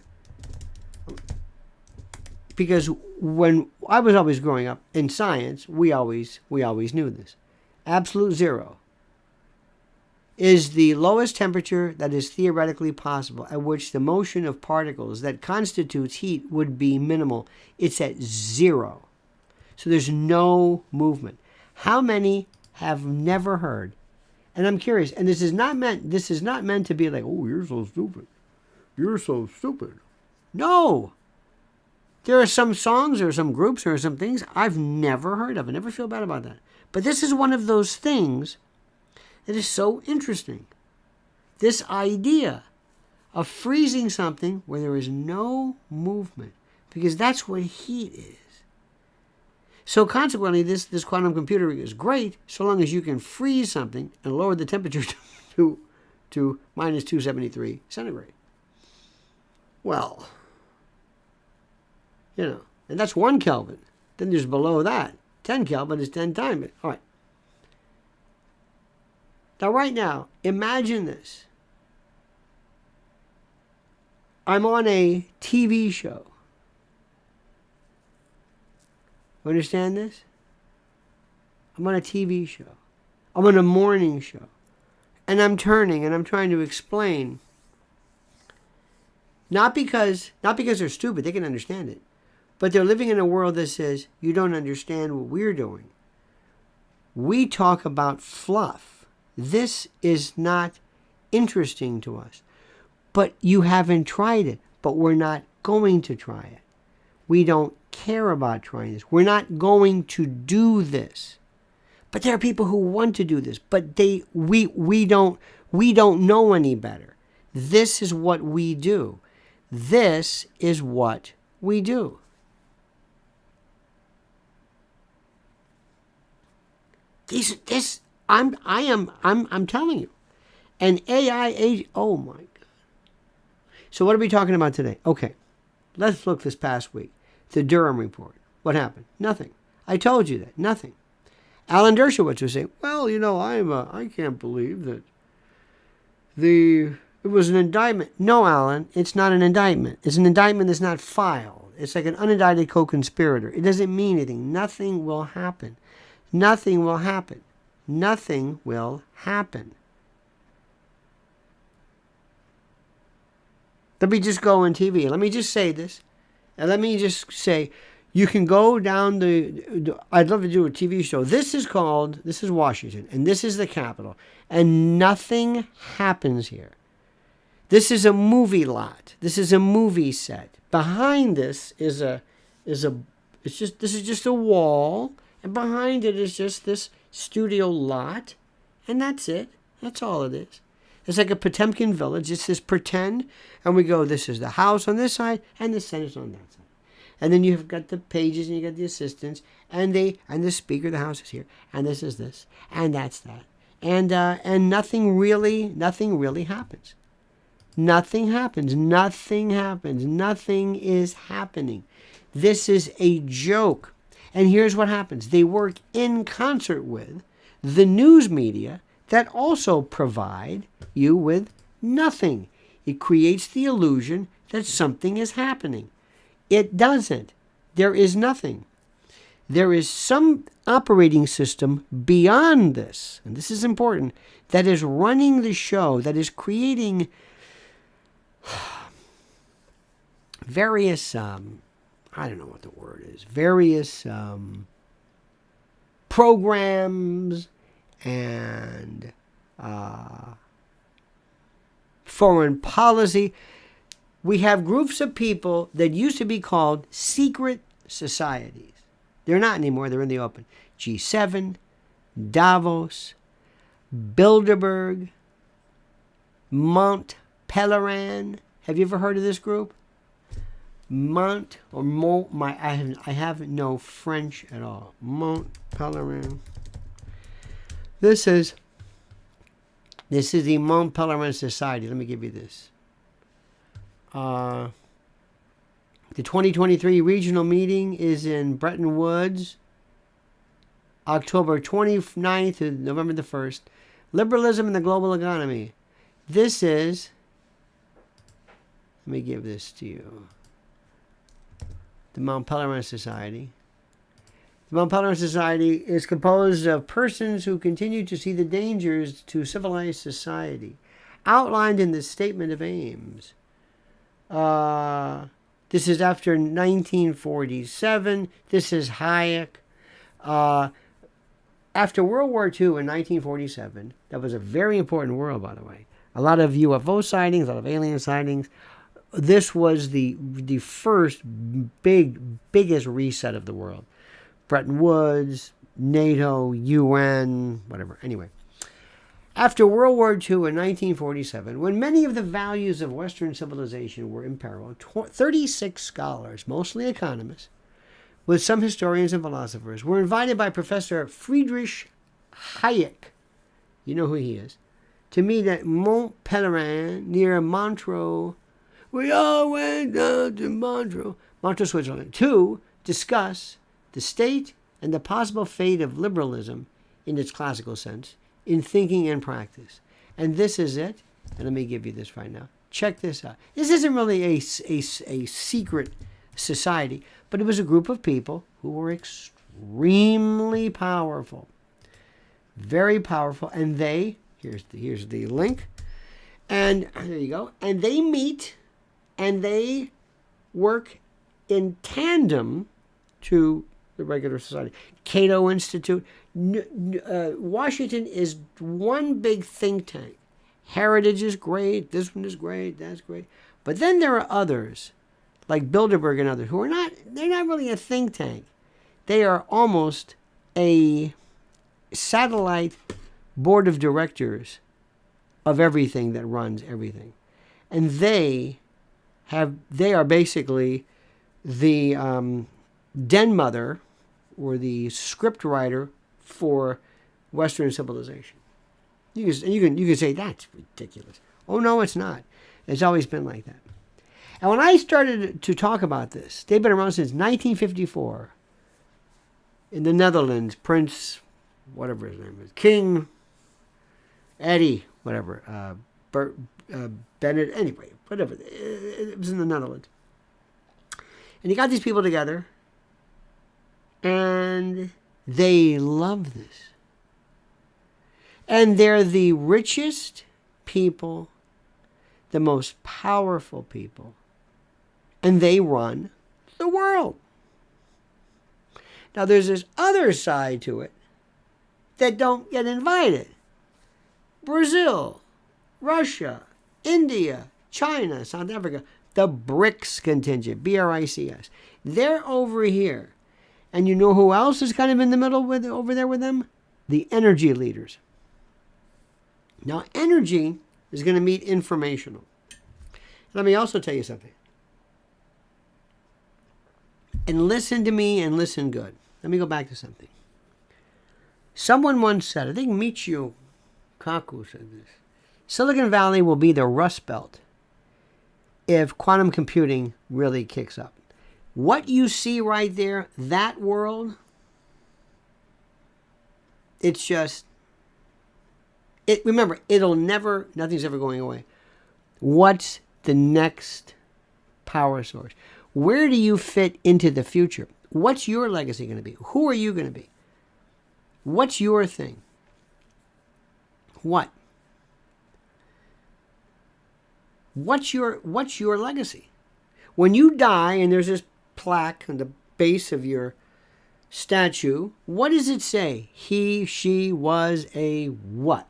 Because when I was always growing up in science, we always knew this. Absolute zero is the lowest temperature that is theoretically possible at which the motion of particles that constitutes heat would be minimal. It's at zero. So there's no movement. How many have never heard? And I'm curious, and this is not meant to be like, oh, you're so stupid. You're so stupid. No. There are some songs or some groups or some things I've never heard of. I never feel bad about that. But this is one of those things that is so interesting. This idea of freezing something where there is no movement, because that's what heat is. So consequently, this quantum computer is great so long as you can freeze something and lower the temperature to minus 273 centigrade. Well, and that's 1 Kelvin. Then there's below that. 10 Kelvin is 10 times it. All right. Now, right now, imagine this. I'm on a TV show. You understand this? I'm on a TV show. I'm on a morning show. And I'm turning and I'm trying to explain. Not because they're stupid, they can understand it. But they're living in a world that says, you don't understand what we're doing. We talk about fluff. This is not interesting to us. But you haven't tried it. But we're not going to try it. We don't care about trying this. We're not going to do this. But there are people who want to do this. But we don't know any better. This is what we do. This is what we do. I'm telling you. An AI age, oh my God. So what are we talking about today? Okay, let's look this past week. The Durham report. What happened? Nothing. I told you that. Nothing. Alan Dershowitz was saying, well, I can't believe that it was an indictment. No, Alan, it's not an indictment. It's an indictment that's not filed. It's like an unindicted co-conspirator. It doesn't mean anything. Nothing will happen. Nothing will happen. Nothing will happen. Let me just go on TV. Let me just say this. And let me just say, you can go down I'd love to do a TV show. This is Washington, and this is the Capitol. And nothing happens here. This is a movie lot. This is a movie set. Behind this this is just a wall, and behind it is just this studio lot, and that's it. That's all it is. It's like a Potemkin village. It's this pretend, and we go, this is the House on this side, and the Senate's on that side. And then you've got the pages, and you got the assistants, and the Speaker of the House is here, and this is this, and that's that. And nothing really happens. Nothing happens. Nothing happens. Nothing is happening. This is a joke. And here's what happens. They work in concert with the news media that also provide you with nothing. It creates the illusion that something is happening. It doesn't. There is nothing. There is some operating system beyond this, and this is important, that is running the show, that is creating various, I don't know what the word is, various programs and foreign policy. We have groups of people that used to be called secret societies. They're not anymore. They're in the open. G7, Davos, Bilderberg, Mont Pelerin. Have you ever heard of this group? I have no French at all. Mont Pelerin. This is the Mont Pelerin Society. Let me give you this. The 2023 regional meeting is in Bretton Woods, October 29th to November the 1st. Liberalism and the global economy. This is, let me give this to you. The Mont Pelerin Society. The Mont Pelerin Society is composed of persons who continue to see the dangers to civilized society, outlined in the Statement of Aims. This is after 1947. This is Hayek. After World War II in 1947, that was a very important world, by the way. A lot of UFO sightings, a lot of alien sightings. This was the first biggest reset of the world. Bretton Woods, NATO, UN, whatever. Anyway. After World War II in 1947, when many of the values of Western civilization were imperiled, 36 scholars, mostly economists, with some historians and philosophers, were invited by Professor Friedrich Hayek, you know who he is, to meet at Mont Pelerin near Montreux. We all went down to Montreux, Switzerland, to discuss the state and the possible fate of liberalism in its classical sense, in thinking and practice. And this is it. And let me give you this right now. Check this out. This isn't really a secret society, but it was a group of people who were extremely powerful. Very powerful. And here's the link. And there you go. And they meet and they work in tandem to the regular society. Cato Institute. Washington is one big think tank. Heritage is great. This one is great. That's great. But then there are others, like Bilderberg and others, who they're not really a think tank. They are almost a satellite board of directors of everything that runs everything. And they are basically the den mother or the script writer for Western civilization. You can say that's ridiculous. Oh no, it's not. It's always been like that. And when I started to talk about this, they've been around since 1954. In the Netherlands, Prince, whatever his name is, King Eddie, whatever, Bennett, anyway, whatever. It was in the Netherlands. And he got these people together, and they love this. And they're the richest people, the most powerful people, and they run the world. Now, there's this other side to it that don't get invited. Brazil, Russia, India, China, South Africa, the BRICS contingent, BRICS. They're over here. And you know who else is kind of in the middle with over there with them? The energy leaders. Now, energy is going to meet informational. Let me also tell you something. And listen to me and listen good. Let me go back to something. Someone once said, I think Michio Kaku said this, Silicon Valley will be the Rust Belt if quantum computing really kicks up. What you see right there, that world, it's just, remember, nothing's ever going away. What's the next power source? Where do you fit into the future? What's your legacy going to be? Who are you going to be? What's your thing? What? What's your legacy? When you die and there's this plaque on the base of your statue, what does it say? He, she was a what?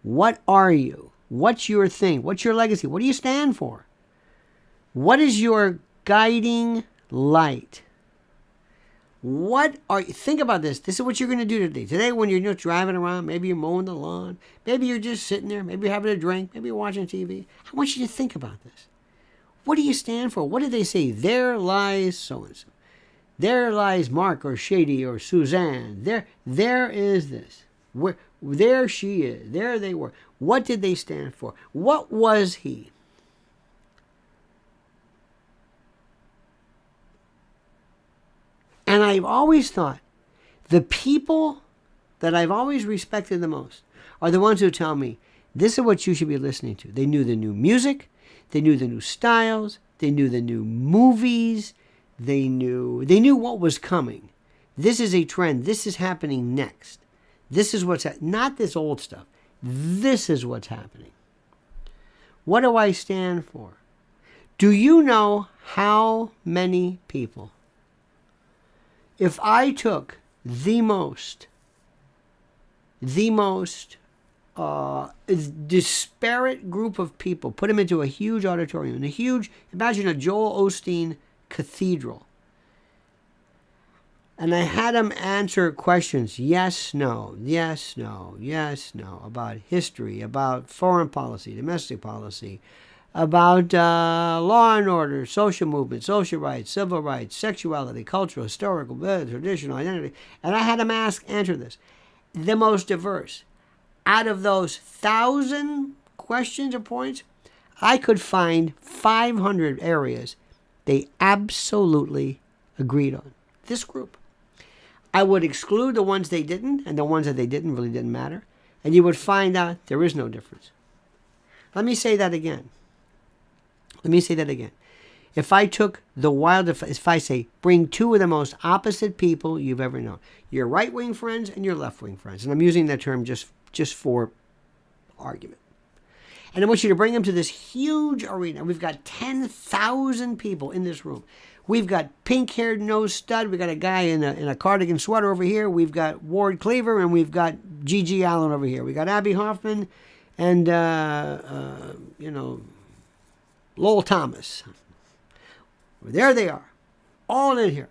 What are you? What's your thing? What's your legacy? What do you stand for? What is your guiding light? Think about this. This is what you're going to do today. Today, when you're just driving around, maybe you're mowing the lawn, maybe you're just sitting there, maybe you're having a drink, maybe you're watching TV. I want you to think about this. What do you stand for? What did they say? There lies so-and-so. There lies Mark or Shady or Suzanne. There is this. There she is. There they were. What did they stand for? What was he? And I've always thought the people that I've always respected the most are the ones who tell me, this is what you should be listening to. They knew the new music. They knew the new styles. They knew the new movies. They knew what was coming. This is a trend. This is happening next. This is what's not this old stuff. This is what's happening. What do I stand for? Do you know how many people, if I took the most disparate group of people, put them into a huge auditorium, imagine a Joel Osteen cathedral, and I had them answer questions, yes, no, yes, no, yes, no, about history, about foreign policy, domestic policy, about law and order, social movement, social rights, civil rights, sexuality, cultural, historical, traditional identity. And I had them answer this. The most diverse. Out of those 1,000 questions or points, I could find 500 areas they absolutely agreed on. This group. I would exclude the ones they didn't, and the ones that they didn't really didn't matter. And you would find out there is no difference. Let me say that again. If I took if I say, bring two of the most opposite people you've ever known, your right-wing friends and your left-wing friends, and I'm using that term just for argument. And I want you to bring them to this huge arena. We've got 10,000 people in this room. We've got pink-haired nose stud. We've got a guy in a cardigan sweater over here. We've got Ward Cleaver, and we've got G.G. Allen over here. We got Abby Hoffman and, Lowell Thomas. There they are, all in here.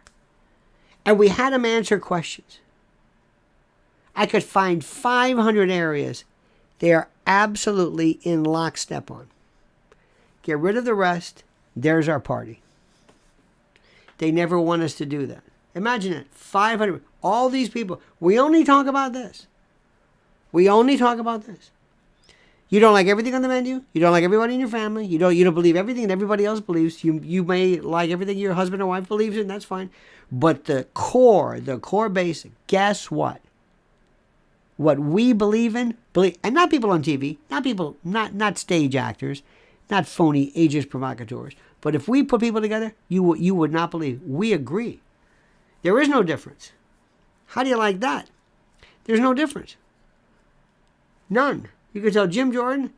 And we had them answer questions. I could find 500 areas they are absolutely in lockstep on. Get rid of the rest. There's our party. They never want us to do that. Imagine it. 500. All these people. We only talk about this. You don't like everything on the menu. You don't like everybody in your family. You don't believe everything that everybody else believes. You may like everything your husband or wife believes in. That's fine. But the core basic, guess what? What we believe in, and not people on TV, not stage actors, not phony ageist provocateurs, But if we put people together, you would not believe. We agree. There is no difference. How do you like that? There's no difference. None. You could tell Jim Jordan,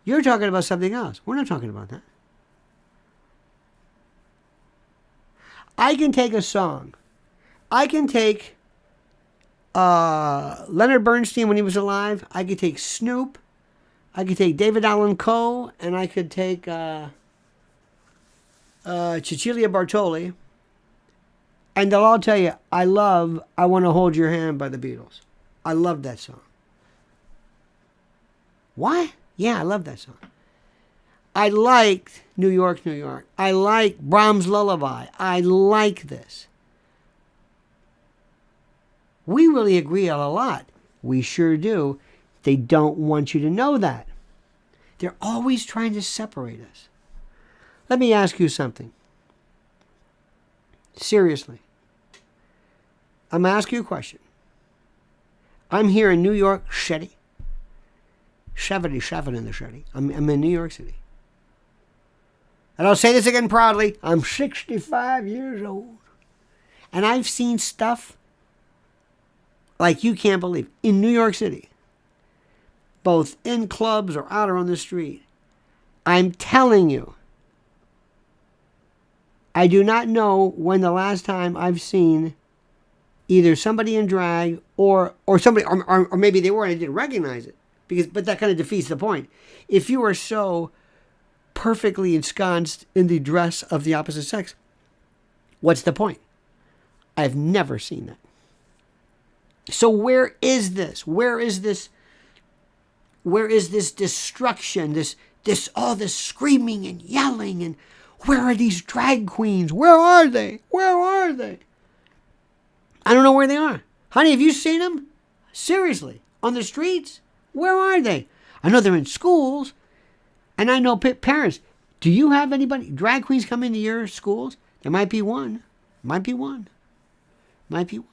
you're talking about something else. We're not talking about that. I can take a song. I can take Leonard Bernstein when he was alive. I could take Snoop. I could take David Allan Coe. And I could take Cecilia Bartoli. And they'll all tell you, I love I Want to Hold Your Hand by the Beatles. I love that song. What? Yeah, I love that song. I liked New York, New York. I like Brahms' Lullaby. I like this. We really agree on a lot. We sure do. They don't want you to know that. They're always trying to separate us. Let me ask you something. Seriously. I'm going to ask you a question. I'm here in New York City. 77 in the city. I'm in New York City. And I'll say this again proudly. I'm 65 years old. And I've seen stuff like you can't believe. In New York City. Both in clubs or out or on the street. I'm telling you. I do not know when the last time I've seen either somebody in drag or somebody, or maybe they were and I didn't recognize it. But that kind of defeats the point. If you are so perfectly ensconced in the dress of the opposite sex, what's the point? I've never seen that. So where is this? Where is this destruction? This all this screaming and yelling, and where are these drag queens? Where are they? Where are they? I don't know where they are. Honey, have you seen them? Seriously, on the streets? Where are they? I know they're in schools, and I know parents. Do you have anybody, drag queens come into your schools? There might be one. Might be one. Might be one.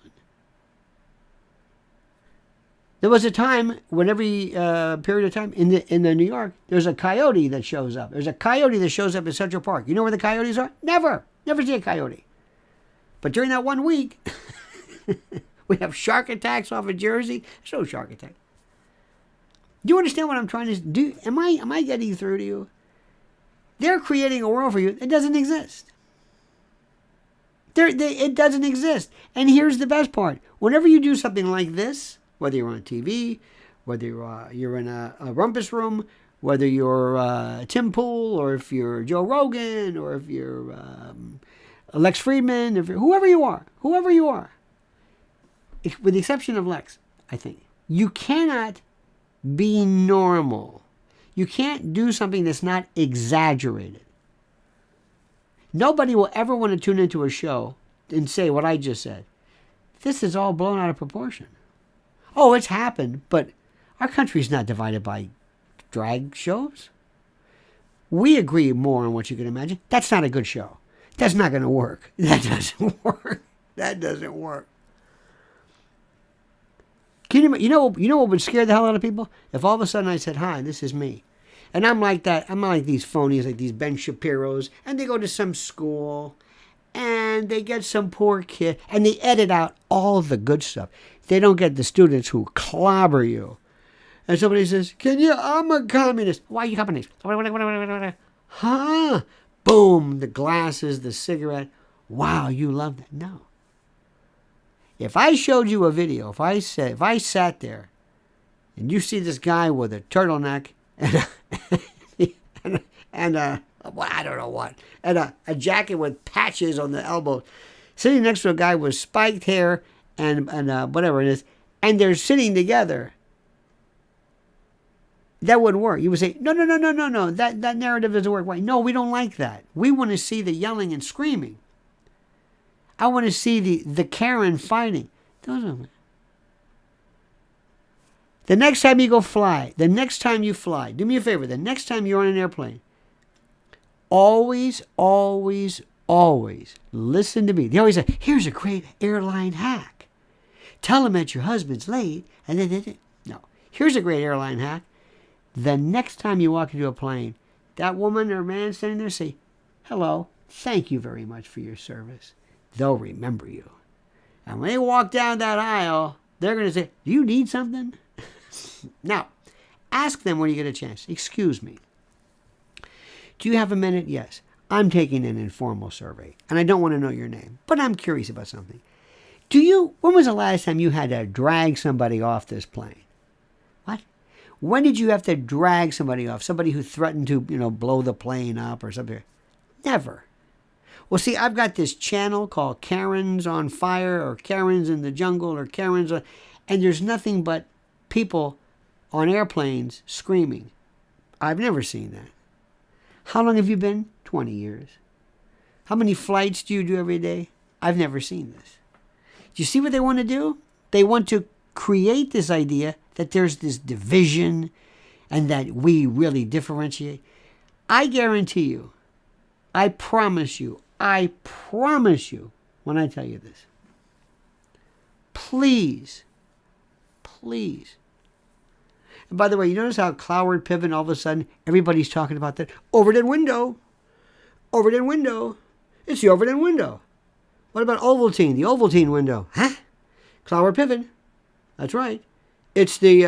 There was a time, when every period of time in the New York, there's a coyote that shows up. There's a coyote that shows up in Central Park. You know where the coyotes are? Never see a coyote. But during that 1 week, we have shark attacks off of Jersey. There's no shark attack. Do you understand what I'm trying to do? Am I getting through to you? They're creating a world for you that doesn't exist. It doesn't exist. And here's the best part. Whenever you do something like this, whether you're on TV, whether you're in a rumpus room, whether you're Tim Pool, or if you're Joe Rogan, or if you're Lex Friedman, if you're whoever you are, with the exception of Lex, I think, you cannot be normal. You can't do something that's not exaggerated. Nobody will ever want to tune into a show and say what I just said. This is all blown out of proportion. Oh, it's happened, but our country's not divided by drag shows. We agree more on what you can imagine. That's not a good show. That's not going to work. That doesn't work. That doesn't work. You know what would scare the hell out of people? If all of a sudden I said, hi, this is me. And I'm like that. I'm not like these phonies, like these Ben Shapiros. And they go to some school. And they get some poor kid. And they edit out all the good stuff. They don't get the students who clobber you. And somebody says, I'm a communist. Why are you communist? Huh? Boom. The glasses, the cigarette. Wow, you love that. No. If I showed you a video, if I sat there, and you see this guy with a turtleneck and I don't know what, and a jacket with patches on the elbows, sitting next to a guy with spiked hair and whatever it is, and they're sitting together, that wouldn't work. You would say, no, that narrative doesn't work. Why? No, we don't like that. We want to see the yelling and screaming. I want to see the Karen fighting. The next time you go fly, do me a favor, the next time you're on an airplane, always, always, always listen to me. They always say, here's a great airline hack. Tell them that your husband's late, and then, no. Here's a great airline hack. The next time you walk into a plane, that woman or man standing there say, hello, thank you very much for your service. They'll remember you. And when they walk down that aisle, they're going to say, do you need something? Now, ask them when you get a chance. Excuse me. Do you have a minute? Yes. I'm taking an informal survey, and I don't want to know your name, but I'm curious about something. When was the last time you had to drag somebody off this plane? What? When did you have to drag somebody off? Somebody who threatened to, blow the plane up or something? Never. Well, see, I've got this channel called Karen's on Fire or Karen's in the Jungle or and there's nothing but people on airplanes screaming. I've never seen that. How long have you been? 20 years. How many flights do you do every day? I've never seen this. Do you see what they want to do? They want to create this idea that there's this division and that we really differentiate. I guarantee you, I promise you, when I tell you this, please. And by the way, you notice how Cloward Piven, all of a sudden, everybody's talking about that. Overton window. It's the Overton window. What about Ovaltine? The Ovaltine window. Huh? Cloward Piven. That's right. It's the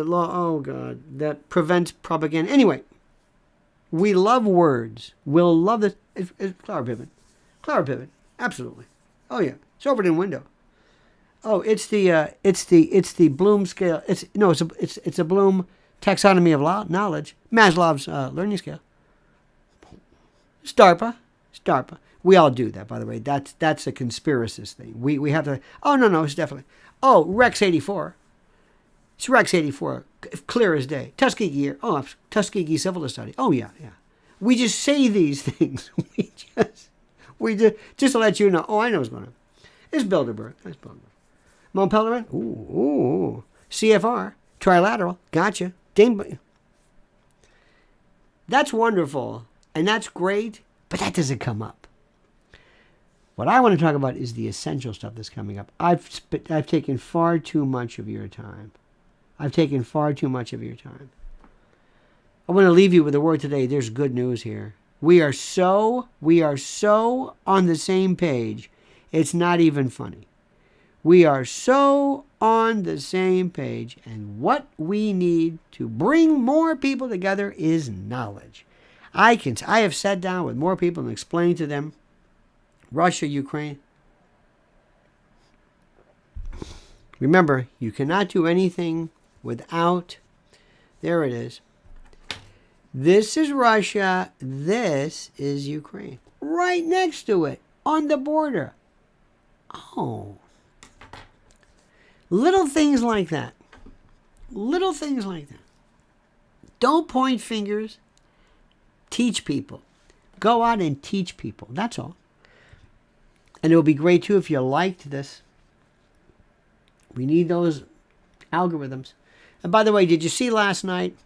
law, oh God, that prevents propaganda. Anyway, we love words. We'll love this. It's Cloward Piven. Absolutely. Oh yeah. It's Overton window. Oh, it's the Bloom scale. It's a Bloom taxonomy of knowledge. Maslow's learning scale. It's DARPA. We all do that, by the way. That's a conspiracist thing. We have to. Oh no, it's definitely. Oh, Rex 84. It's Rex 84, clear as day. Tuskegee, Tuskegee Civil Study. Oh yeah. We just say these things. we just to let you know. Oh, I know what's going on. It's Bilderberg. Mont Pelerin. Ooh. CFR, trilateral. Gotcha. That's wonderful, and that's great, but that doesn't come up. What I want to talk about is the essential stuff that's coming up. I've taken far too much of your time. I want to leave you with a word today. There's good news here. We are so on the same page. It's not even funny. We are so on the same page, and what we need to bring more people together is knowledge. I have sat down with more people and explained to them Russia, Ukraine. Remember, you cannot do anything without, there it is. This is Russia, this is Ukraine. Right next to it, on the border. Oh. Little things like that. Don't point fingers. Teach people. Go out and teach people. That's all. And it would be great, too, if you liked this. We need those algorithms. And by the way, did you see last night?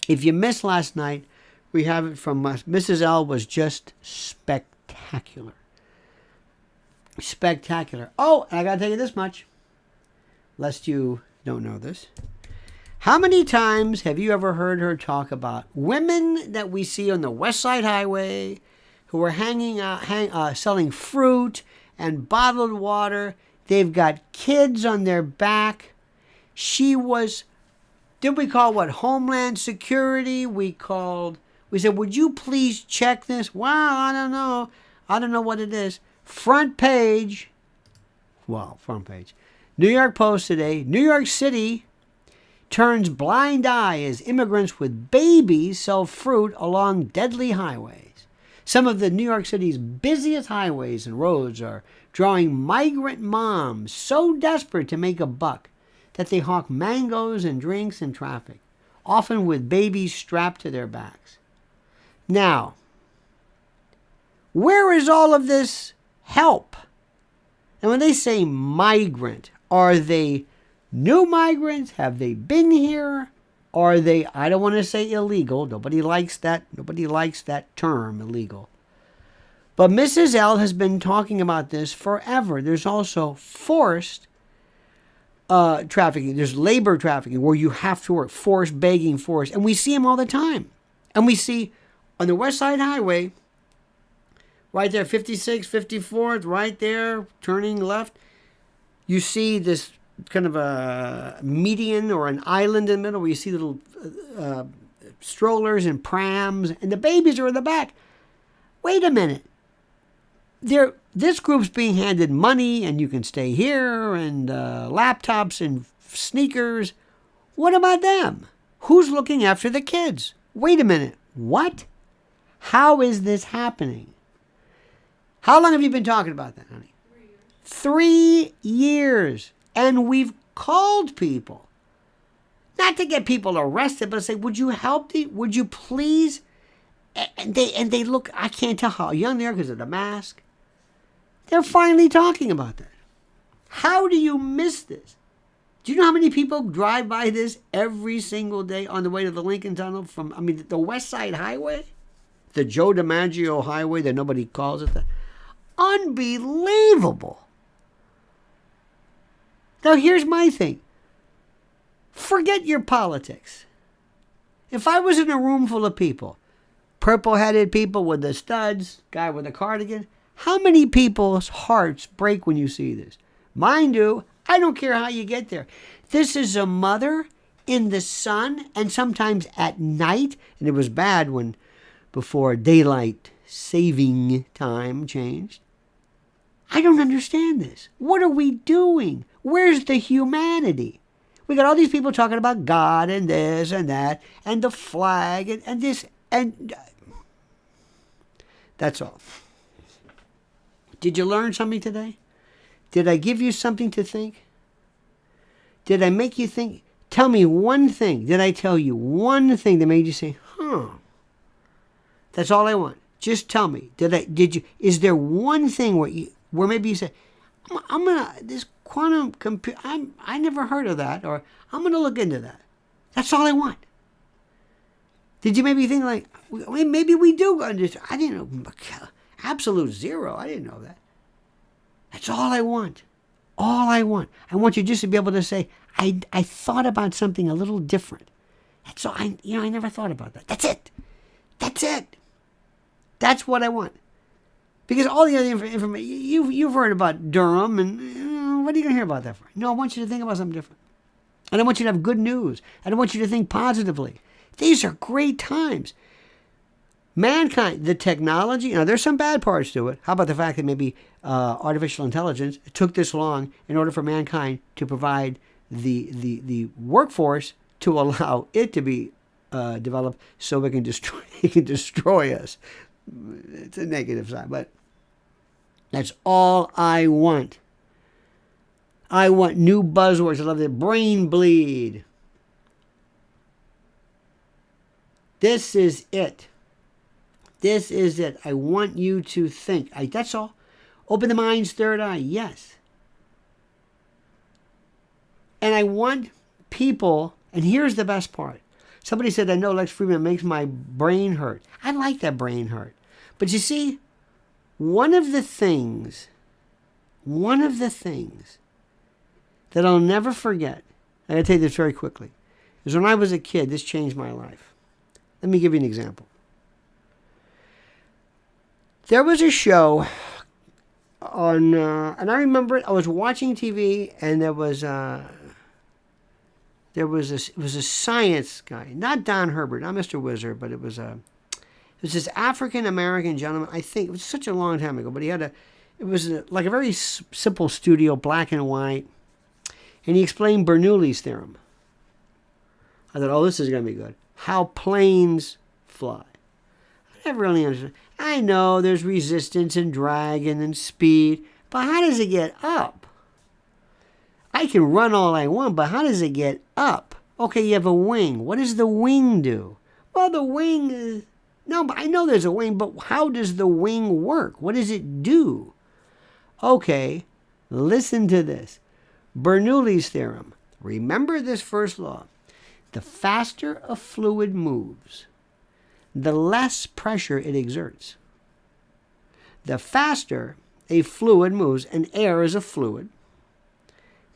If you missed last night, we have it from Mrs. L was just spectacular. Oh, and I got to tell you this much, lest you don't know this. How many times have you ever heard her talk about women that we see on the West Side Highway who are hanging out, selling fruit and bottled water? They've got kids on their back. Did we call what? Homeland Security? We said, would you please check this? Wow, I don't know. I don't know what it is. Front page. New York Post today. New York City turns blind eye as immigrants with babies sell fruit along deadly highways. Some of the New York City's busiest highways and roads are drawing migrant moms so desperate to make a buck that they hawk mangoes and drinks in traffic, often with babies strapped to their backs. Now, where is all of this help? And when they say migrant, are they new migrants? Have they been here? Are they, I don't want to say illegal. Nobody likes that term, illegal. But Mrs. L has been talking about this forever. There's also forced trafficking. There's labor trafficking where you have to work, forced begging, forced. And we see them all the time. And we see on the West Side Highway, right there, 56, 54th, right there, turning left, you see this kind of a median or an island in the middle where you see little strollers and prams, and the babies are in the back. Wait a minute. This group's being handed money, and you can stay here, and laptops and sneakers. What about them? Who's looking after the kids? Wait a minute. What? How is this happening? How long have you been talking about that, honey? 3 years. And we've called people. Not to get people arrested, but to say, would you help? Would you please? And they look, I can't tell how young they are because of the mask. They're finally talking about that. How do you miss this? Do you know how many people drive by this every single day on the way to the Lincoln Tunnel from, the West Side Highway? The Joe DiMaggio Highway that nobody calls it that. Unbelievable. Now here's my thing. Forget your politics. If I was in a room full of people, purple-headed people with the studs, guy with a cardigan, how many people's hearts break when you see this? Mine do. I don't care how you get there. This is a mother in the sun and sometimes at night. And it was bad when before daylight saving time changed. I don't understand this. What are we doing? Where's the humanity? We got all these people talking about God and this and that and the flag and this and that's all. Did you learn something today? Did I give you something to think? Did I make you think? Tell me one thing. Did I tell you one thing that made you say, That's all I want. Just tell me. Is there one thing where maybe you say, this quantum computer, I never heard of that, or I'm going to look into that. That's all I want. Did you maybe think like, maybe we do understand? I didn't know. Absolute zero. I didn't know that. That's all I want. All I want. I want you just to be able to say, I thought about something a little different. That's all. I never thought about that. That's it. That's it. That's what I want. Because all the other information, you've heard about Durham, and what are you going to hear about that for? No, I want you to think about something different. And I want you to have good news. And I want you to think positively. These are great times. Mankind, the technology, there's some bad parts to it. How about the fact that maybe artificial intelligence took this long in order for mankind to provide the workforce to allow it to be developed so it can destroy us. It's a negative side, but that's all I want. I want new buzzwords. I love the brain bleed. This is it. This is it. I want you to think. That's all. Open the mind's third eye. Yes. And I want people, and here's the best part. Somebody said, I know Lex Friedman makes my brain hurt. I like that brain hurt. But you see, one of the things that I'll never forget, I gotta tell you this very quickly, is when I was a kid, this changed my life. Let me give you an example. There was a show on, and I remember it, I was watching TV, and it was a science guy, not Don Herbert, not Mr. Wizard, but it was this African-American gentleman, I think, it was such a long time ago, but it was like a very simple studio, black and white, and he explained Bernoulli's theorem. I thought, this is going to be good. How planes fly. I never really understood. I know there's resistance and drag and speed, but how does it get up? I can run all I want, but how does it get up? Okay, you have a wing. What does the wing do? Well, the wing is... No, but I know there's a wing, but how does the wing work? What does it do? Okay, listen to this. Bernoulli's theorem. Remember this first law. The faster a fluid moves, the less pressure it exerts. The faster a fluid moves, and air is a fluid,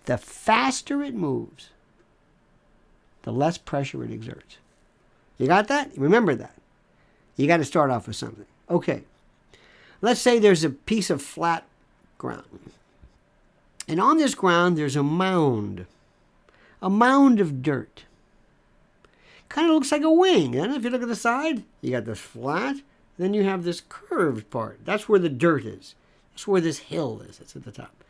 the faster it moves, the less pressure it exerts. You got that? Remember that. You got to start off with something. Okay. Let's say there's a piece of flat ground. And on this ground, there's a mound of dirt. Kind of looks like a wing. And if you look at the side, you got this flat, then you have this curved part. That's where the dirt is. That's where this hill is. It's at the top.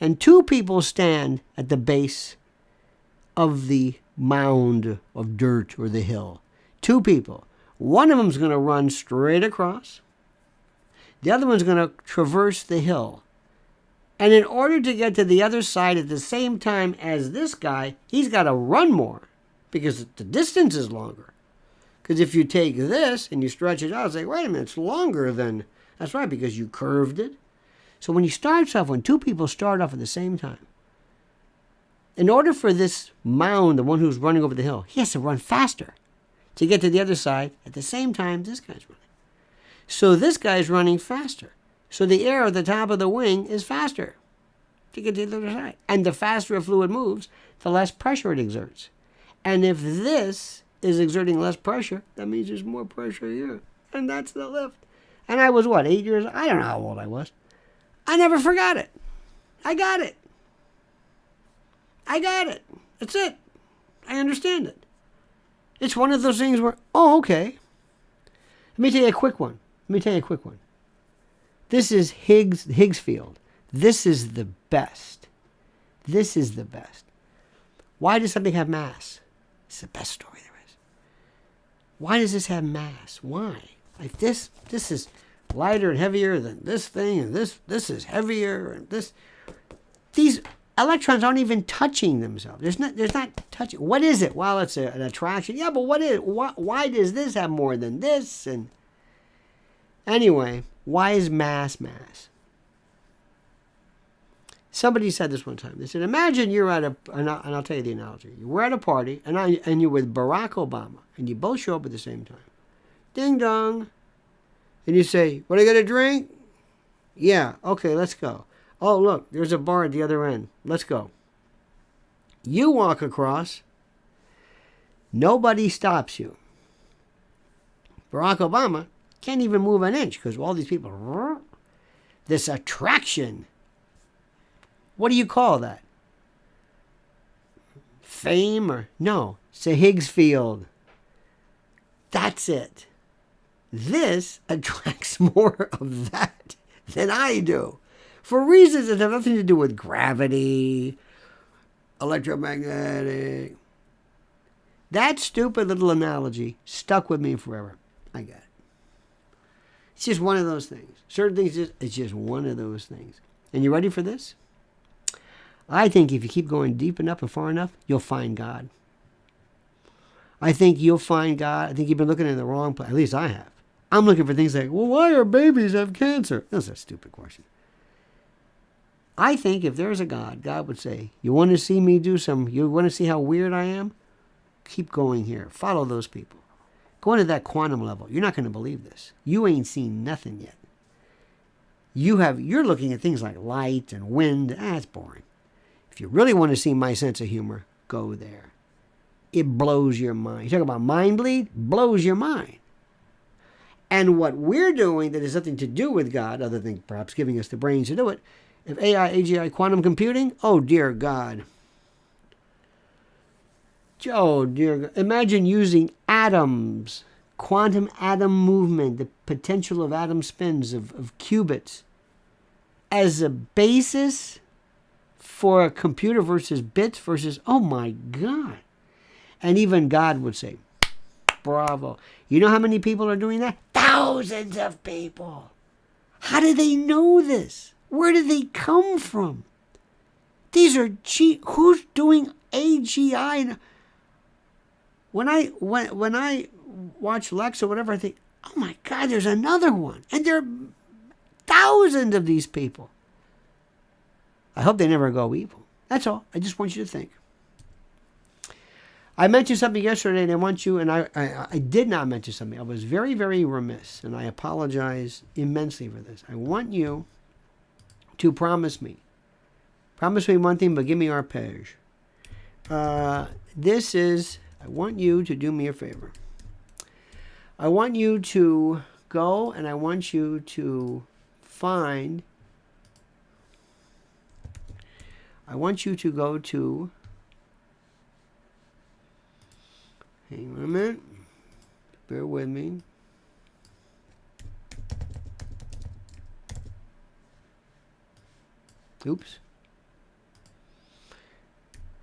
And two people stand at the base of the mound of dirt or the hill. Two people. One of them's going to run straight across. The other one's going to traverse the hill. And in order to get to the other side at the same time as this guy, he's got to run more because the distance is longer. Because if you take this and you stretch it out, it's like, wait a minute, it's longer than... That's right, because you curved it. So when two people start off at the same time, in order for this mound, the one who's running over the hill, he has to run faster to get to the other side at the same time this guy's running. So this guy's running faster. So the air at the top of the wing is faster to get to the other side. And the faster a fluid moves, the less pressure it exerts. And if this is exerting less pressure, that means there's more pressure here. And that's the lift. And I was, 8 years? I don't know how old I was. I never forgot it. I got it. That's it. I understand it. It's one of those things where, okay. Let me tell you a quick one. This is Higgs field. This is the best. Why does something have mass? It's the best story there is. Why does this have mass? Why? Like this is lighter and heavier than this thing, and this is heavier, and this. These electrons aren't even touching themselves. There's not touching. What is it? Well, it's an attraction. Yeah, but what is it? Why does this have more than this? And anyway, why is mass? Somebody said this one time. They said, imagine you're at and I'll tell you the analogy. We're at a party, and you're with Barack Obama, and you both show up at the same time. Ding dong. And you say, what, I got a drink? Yeah, okay, let's go. Oh, look, there's a bar at the other end. Let's go. You walk across. Nobody stops you. Barack Obama can't even move an inch because all these people, this attraction. What do you call that? Fame or no? It's a Higgs field. That's it. This attracts more of that than I do. For reasons that have nothing to do with gravity, electromagnetic. That stupid little analogy stuck with me forever. I got it. It's just one of those things. Certain things, it's just one of those things. And you ready for this? I think if you keep going deep enough and far enough, you'll find God. I think you'll find God. I think you've been looking in the wrong place. At least I have. I'm looking for things like, well, why are babies have cancer? That's a stupid question. I think if there's a God, God would say, you want to see me do you want to see how weird I am? Keep going here. Follow those people. Go into that quantum level. You're not going to believe this. You ain't seen nothing yet. You're looking at things like light and wind. That's boring. If you really want to see my sense of humor, go there. It blows your mind. You talk about mind bleed? Blows your mind. And what we're doing that has nothing to do with God, other than perhaps giving us the brains to do it, if AI, AGI, quantum computing, oh dear God. Oh dear God. Imagine using atoms, quantum atom movement, the potential of atom spins, of qubits, as a basis for a computer versus bits versus, oh my God. And even God would say, bravo. You know how many people are doing that? Thousands of people. How do they know this? Where do they come from? These are who's doing AGI? When I watch Lex or whatever, I think, oh my God, there's another one. And there are thousands of these people. I hope they never go evil. That's all. I just want you to think. I mentioned something yesterday, and I want you, and I did not mention something. I was very, very remiss, and I apologize immensely for this. I want you to promise me Promise me one thing, but give me arpege. This is, I want you to do me a favor. I want you to go and I want you to find, I want you to go to, hang on a minute, bear with me. Oops.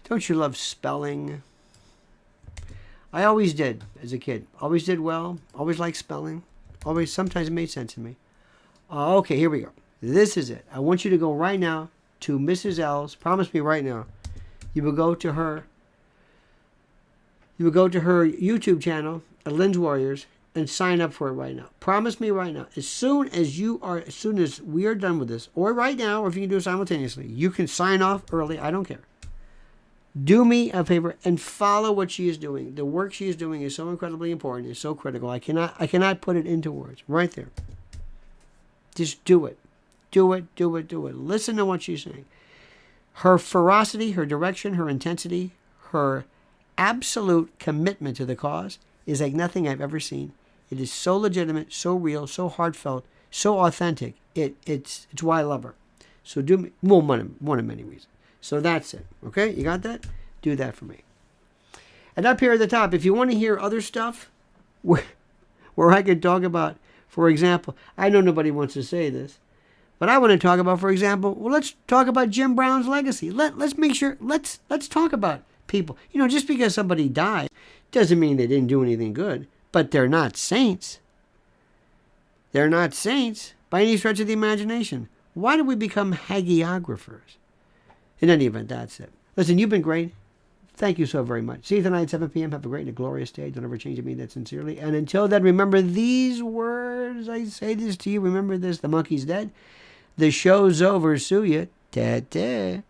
Don't you love spelling? I always did as a kid. Always did well. Always liked spelling. Always, sometimes it made sense to me. Okay, here we go. This is it. I want you to go right now to Mrs. L's. Promise me right now. You will go to her. You will go to her YouTube channel, Lynn's Warriors, and sign up for it right now. Promise me right now. As soon as we are done with this, or right now, or if you can do it simultaneously, you can sign off early. I don't care. Do me a favor and follow what she is doing. The work she is doing is so incredibly important. It's so critical. I cannot put it into words. Right there. Just do it. Do it, do it, do it. Listen to what she's saying. Her ferocity, her direction, her intensity, her absolute commitment to the cause is like nothing I've ever seen. It is so legitimate, so real, so heartfelt, so authentic. It's why I love her. So do me, well, one of many reasons. So that's it. Okay, you got that? Do that for me. And up here at the top, if you want to hear other stuff where I could talk about, for example, I know nobody wants to say this, but I want to talk about, for example, well, let's talk about Jim Brown's legacy. Let's make sure, let's talk about people. You know, just because somebody died doesn't mean they didn't do anything good, but they're not saints. They're not saints by any stretch of the imagination. Why do we become hagiographers? In any event, that's it. Listen, you've been great. Thank you so very much. See you tonight at 7 p.m. Have a great and a glorious day. Don't ever change it. I mean that sincerely. And until then, remember these words. I say this to you. Remember this. The monkey's dead. The show's over. Sue ya. Ta-ta.